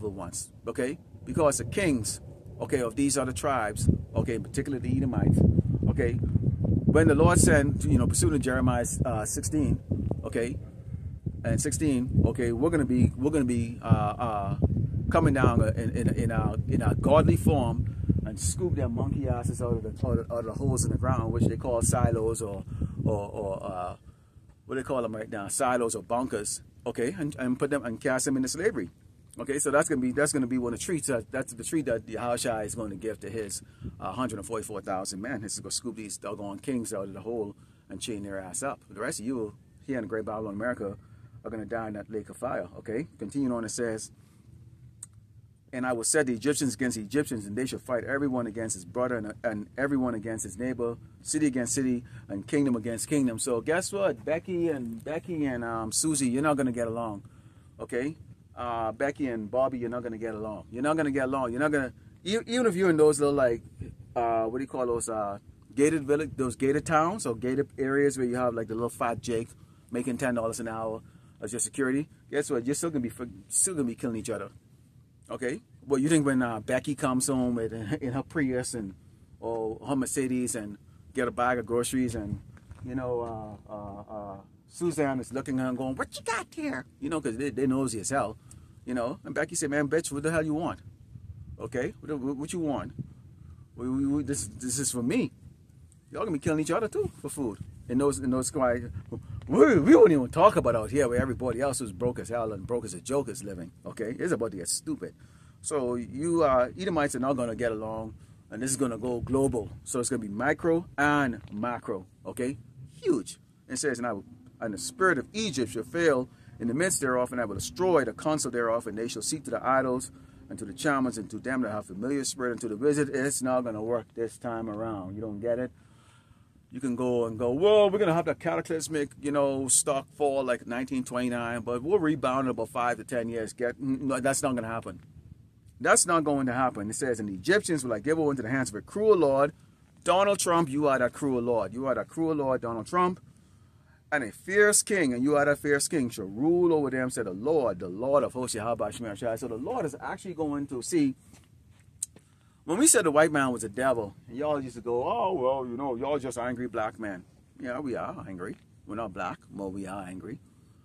ones. Okay, because the kings, okay, of these other tribes, okay, in particular the Edomites, okay, when the Lord said, you know, pursuing Jeremiah 16, okay, and 16, okay, we're gonna be coming down in a godly form and scoop their monkey asses out of the holes in the ground, which they call silos or what do they call them right now, silos or bunkers, okay, and put them and cast them into slavery. Okay, so that's gonna be one of the treats. That's the treat that Yahushua is going to give to his 144,000 men. He's going to scoop these doggone kings out of the hole and chain their ass up. The rest of you here in the Great Babylon, America, are going to die in that lake of fire. Okay, continuing on, it says, and I will set the Egyptians against the Egyptians, and they shall fight everyone against his brother and everyone against his neighbor, city against city, and kingdom against kingdom. So guess what? Becky and Susie, you're not going to get along. Okay, Becky and Bobby, you're not going to get along. You're not going to get along. You're not going to, even if you're in those little, like, what do you call those, gated village, those gated towns or gated areas where you have like the little fat Jake making $10 an hour as your security. Guess what? You're still gonna be killing each other. Okay. Well, you think when Becky comes home in her Prius or her Mercedes and get a bag of groceries, and you know Suzanne is looking at her and going, "What you got there?" You know, because they nosy as hell. You know, and Becky said, "Man, bitch, what the hell you want? Okay, what you want? This is for me. Y'all gonna be killing each other too for food." In those quiet, we won't even talk about out here where everybody else who's broke as hell and broke as a joke is living. Okay, it's about to get stupid. So you Edomites are not gonna get along, and this is gonna go global. So it's gonna be micro and macro. Okay, huge. It says, and the spirit of Egypt shall fail in the midst thereof, and I will destroy the counsel thereof, and they shall seek to the idols and to the charmers and to them that have familiar spirit and to the wizard. It's not gonna work this time around. You don't get it. You can go, well, we're going to have that cataclysmic, you know, stock fall like 1929, but we'll rebound in about 5 to 10 years. No, that's not going to happen. That's not going to happen. It says, and the Egyptians will I give over into the hands of a cruel Lord. Donald Trump, you are that cruel Lord. You are that cruel Lord, Donald Trump. And a fierce king, and you are that fierce king, shall rule over them, said the Lord of hosts, Yahweh Shemir Shai. So the Lord is actually going to see. When we said the white man was a devil, and y'all used to go, oh, well, you know, y'all just angry black men. Yeah, we are angry. We're not black, but we are angry.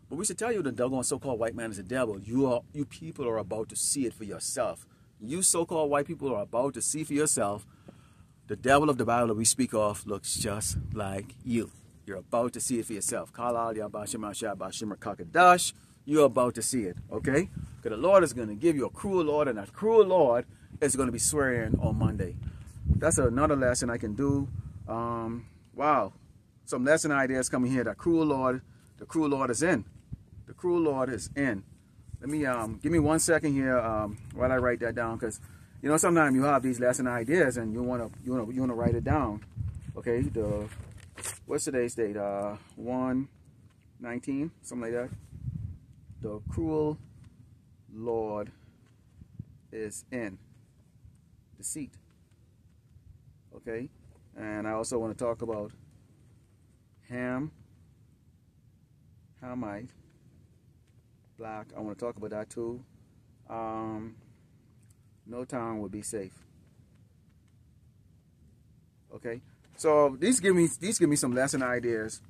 But we should tell you the doggone so-called white man is a devil. You people are about to see it for yourself. You so-called white people are about to see for yourself. The devil of the Bible that we speak of looks just like you. You're about to see it for yourself. You're about to see it, okay? Because the Lord is going to give you a cruel Lord, and that cruel Lord is going to be swearing on Monday. That's another lesson I can do. Wow. Some lesson ideas coming here. The cruel Lord is in. The cruel Lord is in. Let me, give me 1 second here while I write that down, because, you know, sometimes you have these lesson ideas and you want to write it down. Okay, what's today's date? 1/19, something like that. The cruel Lord is in. Deceit. Okay, and I also want to talk about Hamite, black. I want to talk about that too. No town will be safe. Okay, so these give me some lesson ideas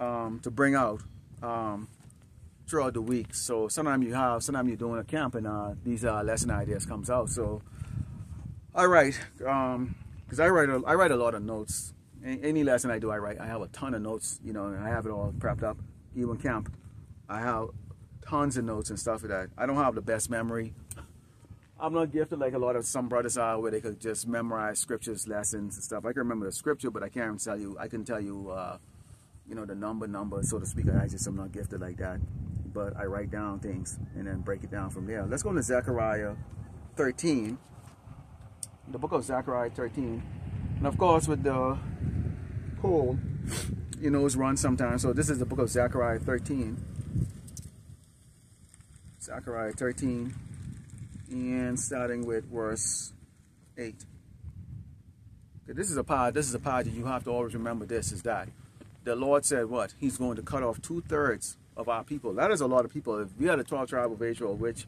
to bring out throughout the week. So sometimes you're doing a camp and these lesson ideas comes out. So I write, because I write a lot of notes. Any lesson I do, I write. I have a ton of notes, you know, and I have it all prepped up. Even camp, I have tons of notes and stuff like that. I don't have the best memory. I'm not gifted like a lot of some brothers are, where they could just memorize scriptures, lessons, and stuff. I can remember the scripture, but I can't tell you. I can tell you, you know, the number, so to speak. I'm not gifted like that. But I write down things and then break it down from there. Let's go to Zechariah 13. The book of Zechariah 13. And of course, with the poll, you know, it's run sometimes. So this is the book of Zechariah 13. Zechariah 13. And starting with verse 8. Okay, this is a part that you have to always remember. This is that the Lord said what? He's going to cut off 2/3 of our people. That is a lot of people. If we had a 12 tribe of Israel, which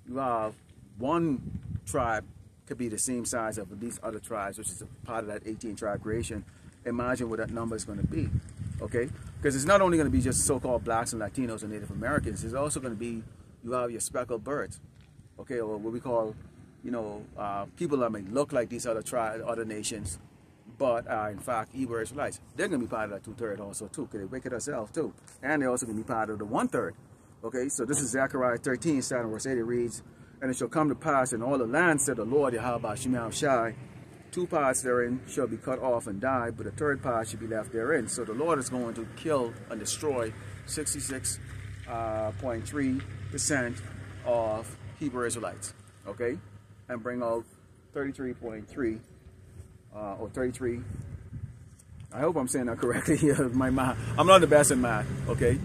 you have one tribe could be the same size of these other tribes, which is a part of that 18 tribe creation, imagine what that number is going to be. Okay? Because it's not only going to be just so-called blacks and Latinos and Native Americans, it's also going to be, you have your speckled birds, okay, or what we call, you know, people that may look like these other tribes, other nations, but are in fact Hebrew Israelites. They're going to be part of that 2/3 also too, because they wicked themselves too. And they're also going to be part of the 1/3. Okay, so this is Zechariah 13, starting verse 8, it reads, "And it shall come to pass in all the land, said the Lord Yahweh Shemel Shai, 2 parts therein shall be cut off and die, but the 3rd part should be left therein." So the Lord is going to kill and destroy 66.3% of Hebrew Israelites, okay, and bring out 33.3 or 33. I hope I'm saying that correctly. My math, I'm not the best in math, okay.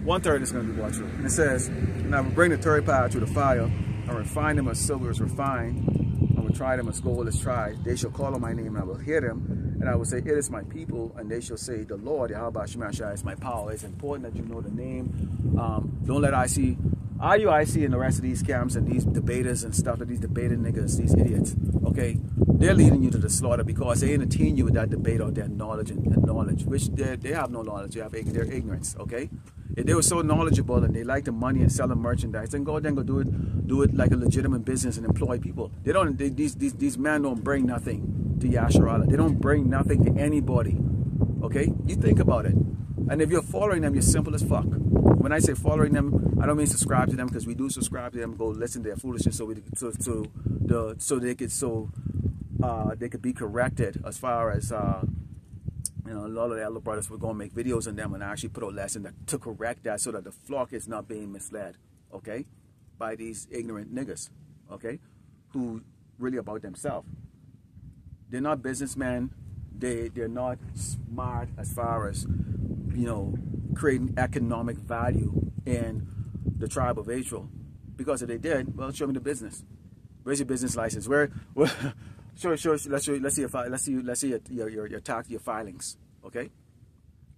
1/3 is going to be watched through. And it says, "And I will bring the 3rd part through the fire, and refine them as silver is refined, and will try them as gold is tried. They shall call on my name, and I will hear them. And I will say, it is my people, and they shall say, the Lord, Yahweh Shema Shai, is my power." It's important that you know the name. Don't let IC and the rest of these camps and these debaters and stuff, that these debating niggas, these idiots, okay, they're leading you to the slaughter because they entertain you with that debate or their knowledge and knowledge, which they have no knowledge, their ignorance, okay? If they were so knowledgeable and they like the money and selling merchandise, then go do it like a legitimate business and employ people. These men don't bring nothing to Yasharallah. They don't bring nothing to anybody, okay? You think about it. And if you're following them, you're simple as fuck. When I say following them, I don't mean subscribe to them, because we do subscribe to them. Go listen to their foolishness so they could be corrected as far as you know, a lot of the elder brothers were going to make videos on them and actually put a lesson to correct that, so that the flock is not being misled, okay, by these ignorant niggas, okay, who really about themselves. They're not businessmen. They're not smart as far as, you know, creating economic value in the tribe of Israel. Because if they did, well, show me the business. Where's your business license? Sure. Let's see your filings. Okay?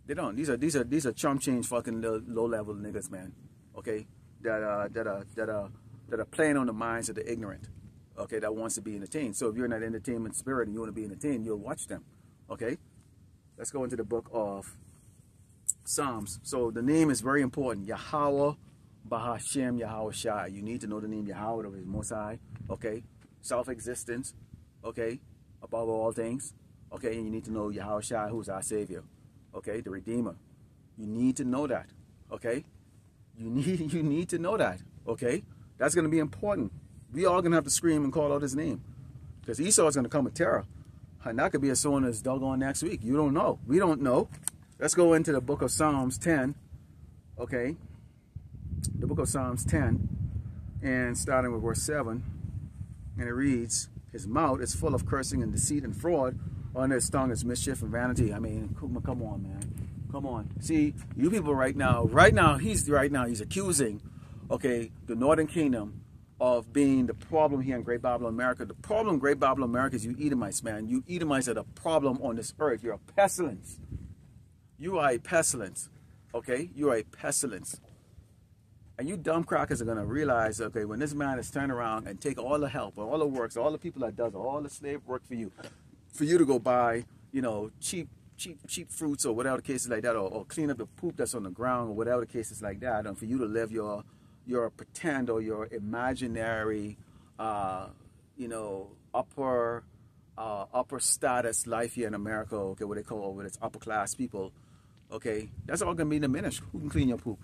They don't. These are chump change fucking low level niggas, man. Okay? That are playing on the minds of the ignorant. Okay? That wants to be entertained. So if you're in that entertainment spirit and you want to be entertained, you'll watch them. Okay? Let's go into the book of Psalms. So the name is very important. Yahweh Bahashem Yahweh Shai. You need to know the name Yahweh of His Most High. Okay? Self-existence. Okay? Above all things. Okay? And you need to know Yahweh Shai, who's our Savior. Okay? The Redeemer. You need to know that. Okay? You need to know that. Okay? That's going to be important. We all going to have to scream and call out His name. Because Esau is going to come with terror. And that could be as soon as doggone next week. You don't know. We don't know. Let's go into the book of Psalms 10. Okay? The book of Psalms 10. And starting with verse 7. And it reads, "His mouth is full of cursing and deceit and fraud. On his tongue is mischief and vanity." I mean, come on, man. Come on. See, you people right now he's accusing, okay, the Northern Kingdom of being the problem here in Great Babylon, America. The problem in Great Babylon, America is you Edomites, man. You Edomites are the problem on this earth. You're a pestilence. You are a pestilence, okay? You are a pestilence. And you dumb crackers are going to realize, okay, when this man is turned around and take all the help, all the works, all the people that does all the slave work for you to go buy, you know, cheap fruits or whatever the case is like that, or clean up the poop that's on the ground or whatever the case is like that, and for you to live your pretend or your imaginary, you know, upper status life here in America, okay, what they call it's upper class people, okay, that's all gonna be diminished. Who can clean your poop?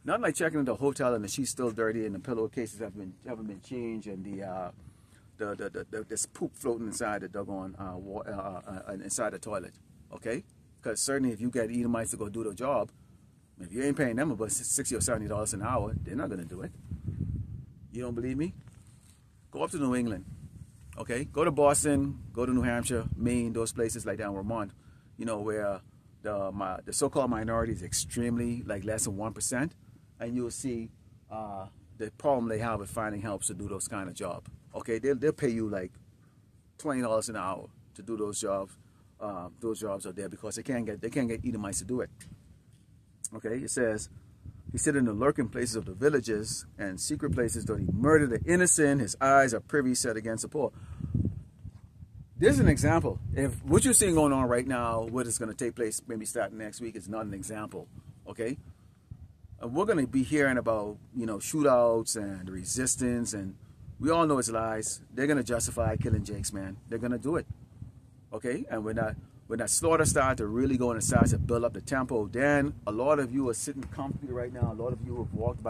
Not like checking into a hotel and the sheet's still dirty and the pillowcases haven't been changed and this poop floating inside the doggone inside the toilet, okay? Because certainly if you get Edomites to go do the job, if you ain't paying them about $60 or $70 an hour, they're not going to do it. You don't believe me? Go up to New England, okay? Go to Boston, go to New Hampshire, Maine, those places like that in Vermont, you know, where the so-called minority is extremely, like, less than 1%, and you'll see the problem they have with finding helps to do those kind of jobs. Okay, they'll pay you like $20 an hour to do those jobs. Those jobs are there because they can't get Edomites to do it. Okay, it says, he sit in the lurking places of the villages and secret places, though he murder the innocent, his eyes are privy set against the poor. There's an example. If what you're seeing going on right now, what is going to take place maybe starting next week, is not an example. Okay, we're going to be hearing about, you know, shootouts and resistance, and we all know it's lies. They're going to justify killing Jakes, man. They're going to do it. Okay, and when that slaughter starts to really go in the sides to build up the tempo, then a lot of you are sitting comfortably right now. A lot of you have walked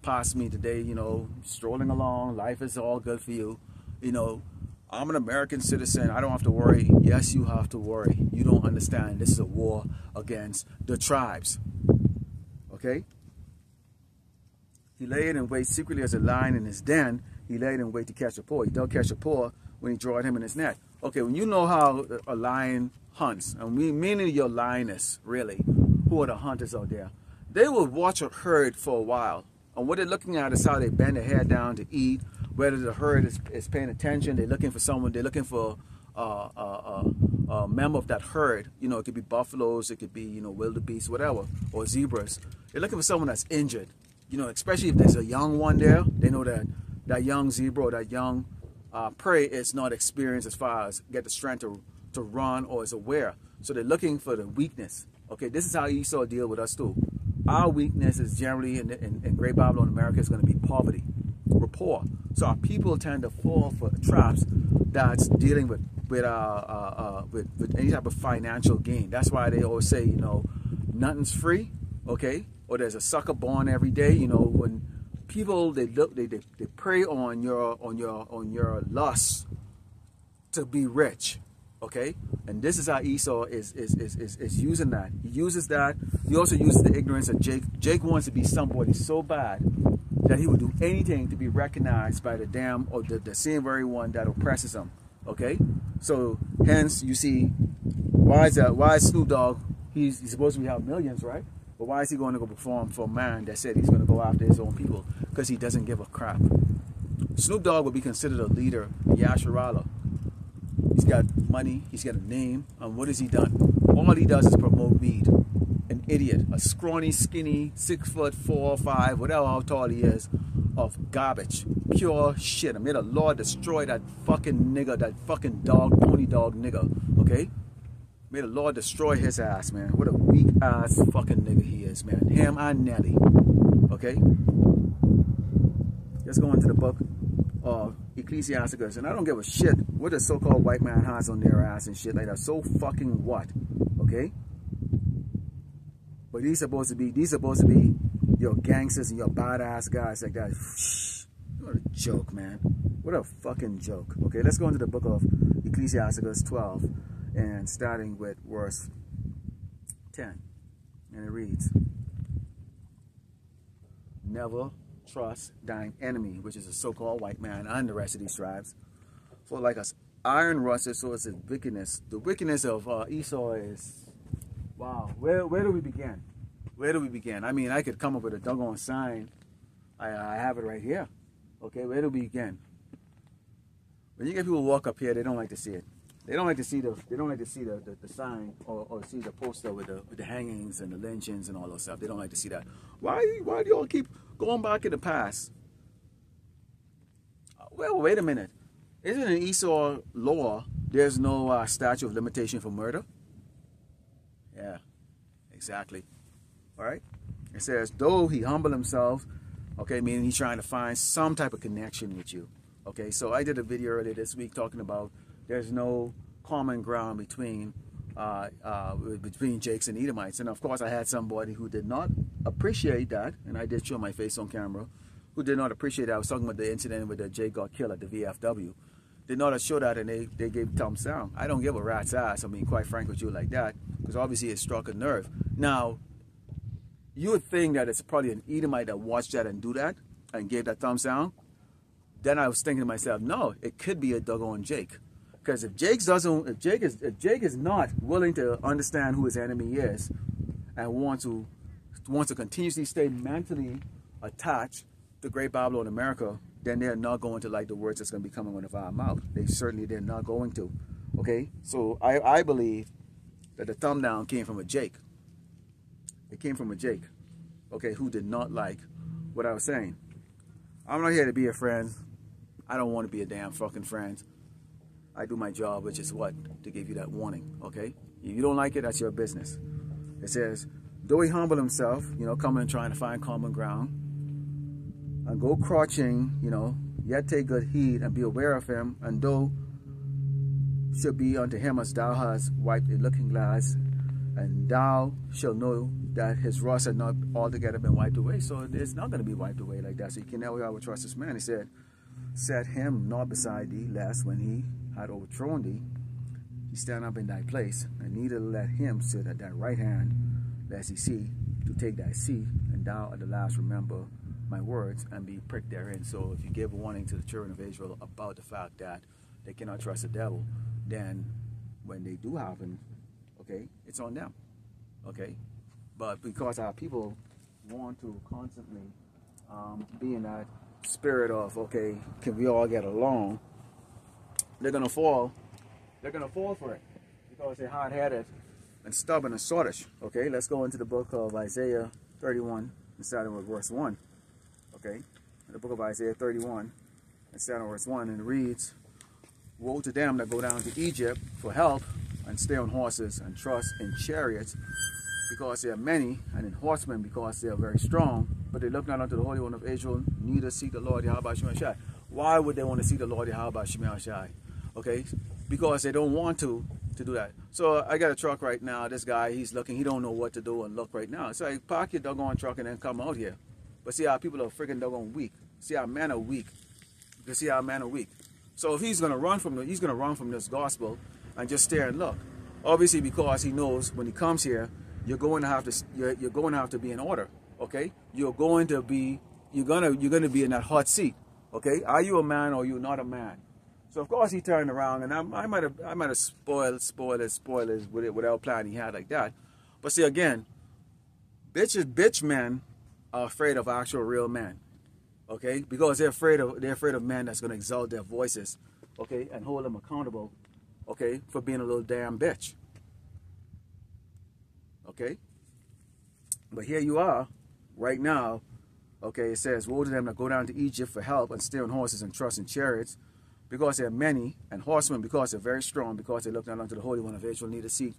past me today, you know, strolling along. Life is all good for you. You know, I'm an American citizen. I don't have to worry. Yes, you have to worry. You don't understand. This is a war against the tribes. Okay? He laid in wait secretly as a lion in his den. He laid in wait to catch the poor. He don't catch the poor when he drawed him in his net. Okay, when you know how a lion hunts, and we meaning your lioness, really, who are the hunters out there, they will watch a herd for a while. And what they're looking at is how they bend their head down to eat, whether the herd is paying attention. They're looking for someone, they're looking for a member of that herd. You know, it could be buffaloes, it could be, you know, wildebeest, whatever, or zebras. They're looking for someone that's injured. You know, especially if there's a young one there, they know that that young zebra or that young prey is not experienced as far as get the strength to run or is aware. So they're looking for the weakness. Okay, this is how Esau deal with us too. Our weakness is generally in Great Babylon, America, is going to be poverty. We're poor. So our people tend to fall for traps that's dealing with any type of financial gain. That's why they always say, you know, nothing's free, okay? Or there's a sucker born every day. You know, when people they prey on your lust to be rich, okay? And this is how Esau is using that. He uses that. He also uses the ignorance of Jake. Jake wants to be somebody so bad that he would do anything to be recognized by the damn or the same very one that oppresses him. Okay, so hence you see why is Snoop Dogg? He's supposed to have millions, right? But why is he going to go perform for a man that said he's going to go after his own people? Because he doesn't give a crap. Snoop Dogg would be considered a leader in Yasharala. He's got money, he's got a name, and what has he done? All he does is promote weed. An idiot, a scrawny, skinny, 6 foot 4 or 5, whatever how tall he is, of garbage, pure shit. And may the Lord destroy that fucking nigger, that fucking dog, pony dog nigger, okay? May the Lord destroy his ass, man. What a weak ass fucking nigga he is, man. Him and Nelly, okay? Let's go into the book of Ecclesiasticus, and I don't give a shit what the so-called white man has on their ass and shit like that. So fucking what, okay? But these supposed to be your gangsters and your badass guys like that. What a joke, man. What a fucking joke. Okay, let's go into the book of Ecclesiasticus 12 and starting with verse 10. And it reads, never trust thine enemy, which is a so-called white man and the rest of these tribes. For like us iron rusted, so is his wickedness. The wickedness of Esau is, wow, where do we begin? Where do we begin? I mean, I could come up with a doggone sign. I have it right here. Okay, where do we begin? When you get people walk up here, they don't like to see it. They don't like to see the sign or see the poster with the hangings and the lynchings and all that stuff. They don't like to see that. Why do you all keep going back in the past? Well, wait a minute. Isn't in Esau law there's no statute of limitation for murder? Yeah, exactly. All right. It says, though he humbled himself, okay, meaning he's trying to find some type of connection with you. Okay, so I did a video earlier this week talking about there's no common ground between Jakes and Edomites. And of course, I had somebody who did not appreciate that, and I did show my face on camera, who did not appreciate that. I was talking about the incident where Jake got killed at the VFW. did not show that, and they gave thumbs down. I don't give a rat's ass, I mean, quite frank with you like that, because obviously it struck a nerve. Now, you would think that it's probably an Edomite that watched that and do that and gave that thumbs down. Then I was thinking to myself, no, it could be a doggone Jake. Because if Jake is not willing to understand who his enemy is and wants to continuously stay mentally attached to Great Babylon America, then they're not going to like the words that's going to be coming out of our mouth. They're not going to. Okay? So I believe that the thumb down came from a Jake. It came from a Jake, okay, who did not like what I was saying. I'm not here to be a friend. I don't want to be a damn fucking friend. I do my job, which is what? To give you that warning, okay? If you don't like it, that's your business. It says, though he humble himself, coming and trying to find common ground, and go crouching, yet take good heed and be aware of him, and though should be unto him as thou hast wiped a looking glass, and thou shalt know that his rust had not altogether been wiped away. So it's not going to be wiped away like that. So you can never have a trust this man. He said, set him not beside thee, lest when he had overthrown thee, he stand up in thy place, and neither let him sit at thy right hand, lest he see to take thy seat, and thou at the last remember my words and be pricked therein. So if you give a warning to the children of Israel about the fact that they cannot trust the devil, then when they do happen, okay, it's on them, okay? But because our people want to constantly be in that spirit of, okay, can we all get along, they're going to fall. They're going to fall for it because they're hard-headed and stubborn and sottish, okay? Let's go into the book of Isaiah 31 and starting with verse 1, okay? The book of Isaiah 31 and starting with verse 1, and it reads, woe to them that go down to Egypt for help and stay on horses and trust in chariots, because they are many, and in horsemen because they are very strong, but they look not unto the Holy One of Israel, neither seek the Lord Yahweh Shemel Shai. Why would they want to see the Lord Yahweh Shemel Shai? Okay, because they don't want to do that. So I got a truck right now. This guy, he's looking, he don't know what to do and look right now. So I park your doggone truck and then come out here. But see how people are freaking doggone weak. See how men are weak. You see how men are weak. So if he's gonna run from this gospel and just stare and look. Obviously, because he knows when he comes here, you're going to have to be in order. Okay, you're going to be in that hot seat. Okay, are you a man or are you not a man? So of course he turned around, and I might have spoiled his with it without planning he had like that. But see again, bitch men are afraid of actual real men. Okay, because they're afraid of men that's going to exalt their voices, okay, and hold them accountable, okay, for being a little damn bitch. Okay, but here you are, right now. Okay, it says, woe to them that go down to Egypt for help and stay on horses and trust in chariots, because they're many, and horsemen because they're very strong, because they look not unto the Holy One of Israel, neither seek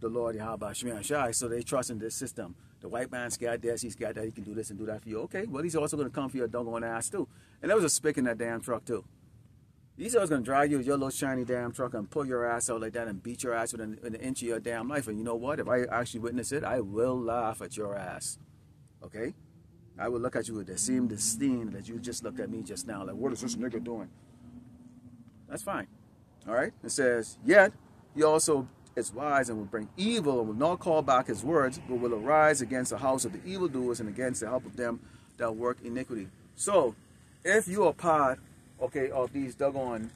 the Lord Yahweh Shemel Shai. So they trust in this system. The white man's got this, he's got that, he can do this and do that for you. Okay, well, he's also going to come for your doggone ass too. And there was a spick in that damn truck too. He's always going to drag you with your little shiny damn truck and pull your ass out like that and beat your ass within an inch of your damn life. And you know what? If I actually witness it, I will laugh at your ass. Okay? I will look at you with the same disdain that you just looked at me just now. Like, what is this nigga doing? That's fine. All right? It says, yet he also is wise and will bring evil and will not call back his words, but will arise against the house of the evildoers and against the help of them that work iniquity. So, if you are part, okay, of these doggone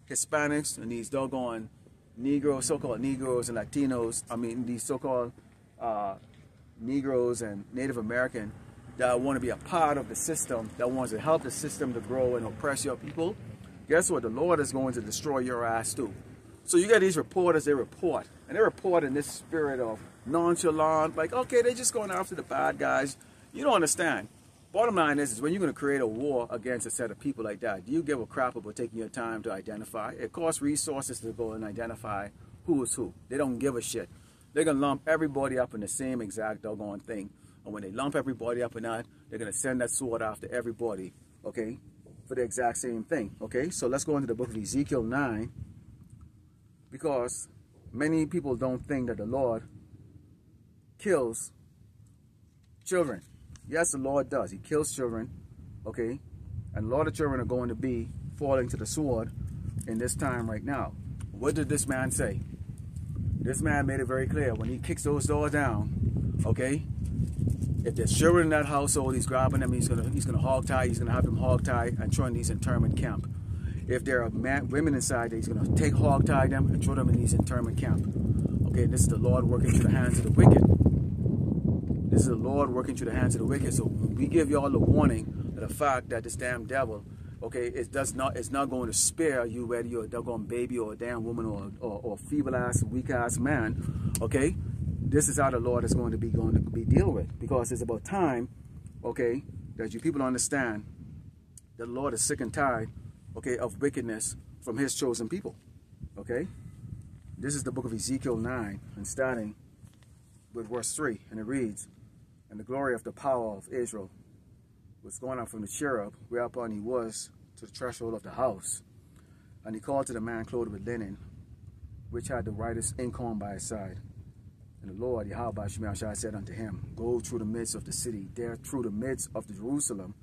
Hispanics and these doggone Negroes, so-called Negroes and Latinos, I mean these so-called Negroes and Native American that want to be a part of the system, that wants to help the system to grow and oppress your people, guess what? The Lord is going to destroy your ass too. So you got these reporters, they report. And they report in this spirit of nonchalant, like, okay, they're just going after the bad guys. You don't understand. Bottom line is when you're going to create a war against a set of people like that, do you give a crap about taking your time to identify? It costs resources to go and identify who is who. They don't give a shit. They're going to lump everybody up in the same exact doggone thing. And when they lump everybody up in that, they're going to send that sword after everybody, okay, for the exact same thing, okay? So let's go into the book of Ezekiel 9, because many people don't think that the Lord kills children. Yes, the Lord does. He kills children, okay? And a lot of children are going to be falling to the sword in this time right now. What did this man say? This man made it very clear when he kicks those doors down, okay? If there's children in that household, he's grabbing them, he's gonna hog tie, he's gonna have them hog tie and throw in these internment camp. If there are women inside, he's gonna take hog tie them and throw them in these internment camp. Okay, this is the Lord working through the hands of the wicked. This is the Lord working through the hands of the wicked. So when we give y'all the warning of the fact that this damn devil, okay, it's not going to spare you, whether you're a doggone baby or a damn woman or a feeble ass, weak ass man, okay? This is how the Lord is going to be dealing with, because it's about time, okay, that you people understand that the Lord is sick and tired, okay, of wickedness from his chosen people, okay? This is the book of Ezekiel 9, and starting with verse 3, and it reads, "And the glory of the power of Israel was going up from the cherub, whereupon he was to the threshold of the house. And he called to the man clothed with linen, which had the writer's inkhorn by his side. And the Lord, Yahweh Shemashai, said unto him, Go through the midst of the city, there through the midst of Jerusalem,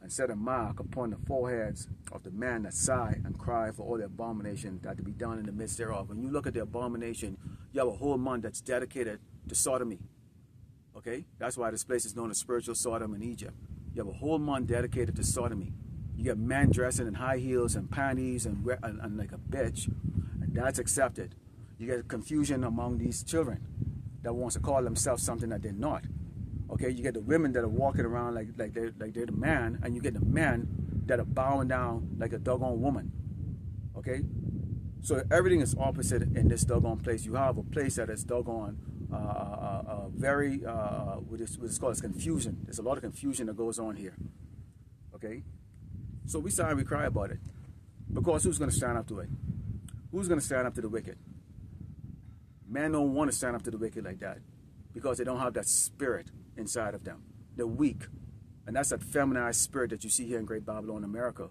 and set a mark upon the foreheads of the men that sigh and cry for all the abomination that to be done in the midst thereof." When you look at the abomination, you have a whole month that's dedicated to sodomy. Okay? That's why this place is known as spiritual Sodom in Egypt. You have a whole month dedicated to sodomy. You get men dressing in high heels and panties and like a bitch, and that's accepted. You get confusion among these children that wants to call themselves something that they're not. Okay, you get the women that are walking around like they're the man, and you get the men that are bowing down like a doggone woman. Okay, so everything is opposite in this doggone place. You have a place that is doggone very what is called is confusion. There's a lot of confusion that goes on here. Okay, so we sigh and we cry about it, because who's going to stand up to it? Who's going to stand up to the wicked? Men don't want to stand up to the wicked like that, because they don't have that spirit inside of them. They're weak. And that's that feminized spirit that you see here in Great Babylon, America.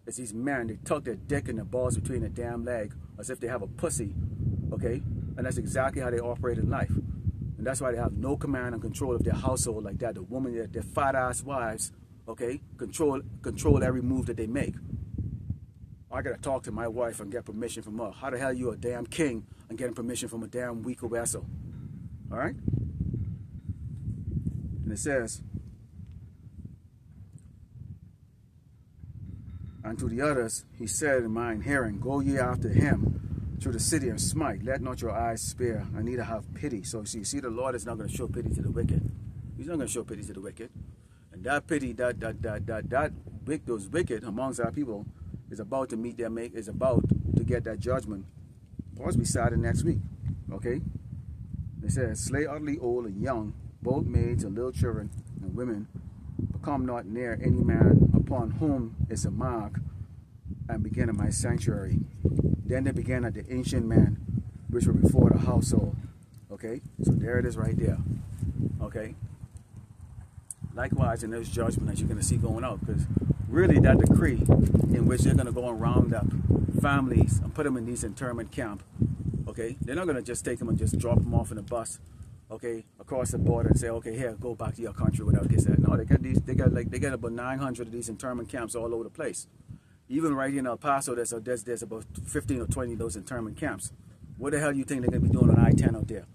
It's these men, they tuck their dick and their balls between their damn leg as if they have a pussy, okay? And that's exactly how they operate in life. And that's why they have no command and control of their household like that. The woman, their fat-ass wives, okay, control every move that they make. I gotta talk to my wife and get permission from her. How the hell you a damn king and getting permission from a damn weak vessel? All right? And it says, "And to the others he said in mine hearing, Go ye after him through the city and smite. Let not your eyes spare, and neither have pity." So you see, the Lord is not going to show pity to the wicked. He's not going to show pity to the wicked. And that pity, those wicked amongst our people is about to meet their make, is about to get that judgment. Possibly starting next week. Okay? It says, "Slay utterly old and young, both maids and little children and women, but come not near any man upon whom is a mark, and begin in my sanctuary." Then they began at the ancient men which were before the household. Okay? So there it is right there. Okay? Likewise in this judgment that you're going to see going out, because really that decree in which they're going to go and round up families and put them in these internment camp, okay? They're not going to just take them and just drop them off in a bus, okay, across the border and say, okay, here, go back to your country without this. No, they got about 900 of these internment camps all over the place. Even right here in El Paso, there's about 15 or 20 of those internment camps. What the hell do you think they're going to be doing on I-10 out there?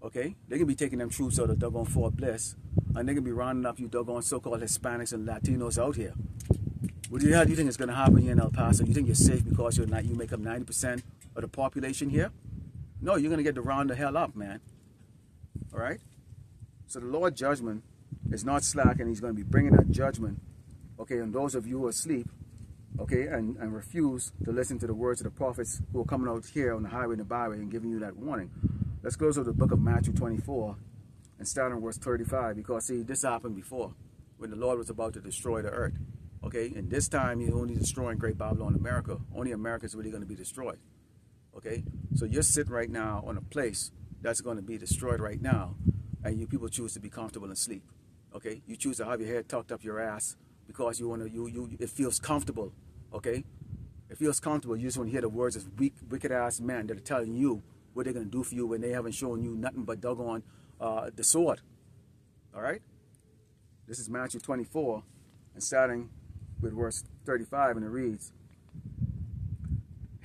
Okay? They're going to be taking them troops out of doggone Fort Bliss, and they're going to be rounding up you doggone so-called Hispanics and Latinos out here. What the hell do you think is going to happen here in El Paso? You think you're safe because you make up 90% of the population here? No, you're going to get to round the hell up, man. All right? So the Lord's judgment is not slack, and he's going to be bringing that judgment, okay, on those of you who are asleep, okay, and refuse to listen to the words of the prophets who are coming out here on the highway and the byway and giving you that warning. Let's go to the book of Matthew 24 and start on verse 35, because, see, this happened before when the Lord was about to destroy the earth. Okay, and this time he's only destroying Great Babylon, America. Only America is really going to be destroyed. Okay, so you're sitting right now on a place that's going to be destroyed right now, and you people choose to be comfortable and sleep. Okay, you choose to have your head tucked up your ass because you want to. It feels comfortable. Okay, it feels comfortable. You just want to hear the words of wicked ass men that are telling you what they're going to do for you when they haven't shown you nothing but doggone the sword. All right, this is Matthew 24, and starting with verse 35, and it reads,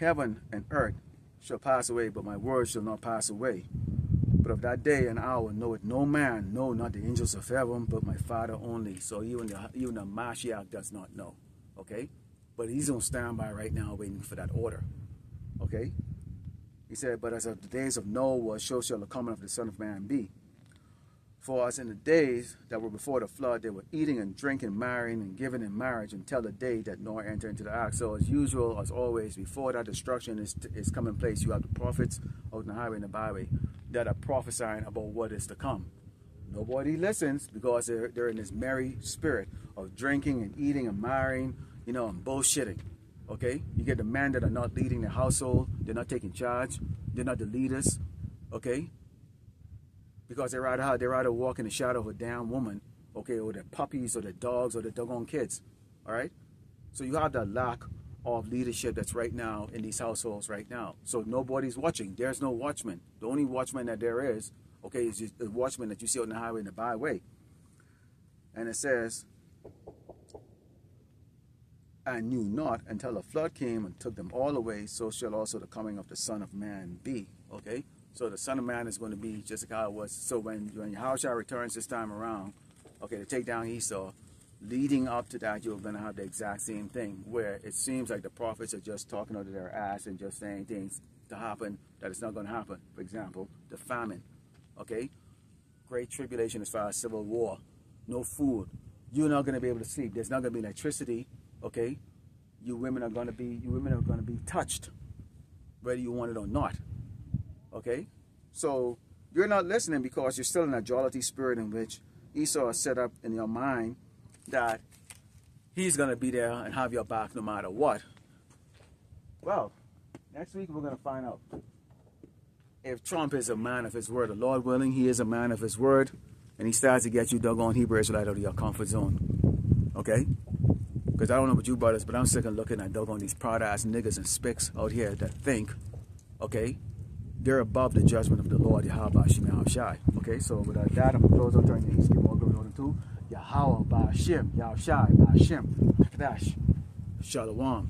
heaven and earth shall pass away, but my words shall not pass away. But of that day and hour knoweth no man, no, not the angels of heaven, but my Father only. So even the Mashiach does not know. Okay? But he's on standby right now waiting for that order. Okay? He said, but as of the days of Noah, so shall the coming of the Son of Man be. For as in the days that were before the flood, they were eating and drinking, marrying and giving in marriage until the day that Noah entered into the ark. So as usual, as always, before that destruction is coming place, you have the prophets out in the highway and the byway that are prophesying about what is to come. Nobody listens because they're in this merry spirit of drinking and eating and marrying, you know, and bullshitting. Okay? You get the men that are not leading the household, they're not taking charge, they're not the leaders. Okay? Because they rather walk in the shadow of a damn woman, okay, or their puppies or their dogs or their doggone kids. All right? So you have that lack of leadership that's right now in these households right now. So nobody's watching. There's no watchman. The only watchman that there is, okay, is just the watchman that you see on the highway and the byway. And it says, and knew not until a flood came and took them all away, so shall also the coming of the Son of Man be. Okay? So the Son of Man is going to be just like how it was. So when Yahushua returns this time around, okay, to take down Esau, leading up to that, you're going to have the exact same thing, where it seems like the prophets are just talking out of their ass and just saying things to happen that it's not going to happen. For example, the famine, okay? Great tribulation as far as civil war, no food. You're not going to be able to sleep. There's not going to be electricity, okay? You women are going to be touched, whether you want it or not. Okay, so you're not listening because you're still in that jollity spirit in which Esau has set up in your mind that he's going to be there and have your back no matter what. Well, next week we're going to find out if Trump is a man of his word. The Lord willing, he is a man of his word, and he starts to get you doggone Hebrew Israelite out of your comfort zone. Okay? Because I don't know about you brothers, but I'm sick of looking at doggone these proud-ass niggas and spicks out here that think, okay, they're above the judgment of the Lord, Yahweh Shem Yahushai. Okay, so with that, I'm going to close out, turn the east, give more glory on to Yahweh Ba'ashem, Yahushai Ba'ashem, Kadash, Shalom.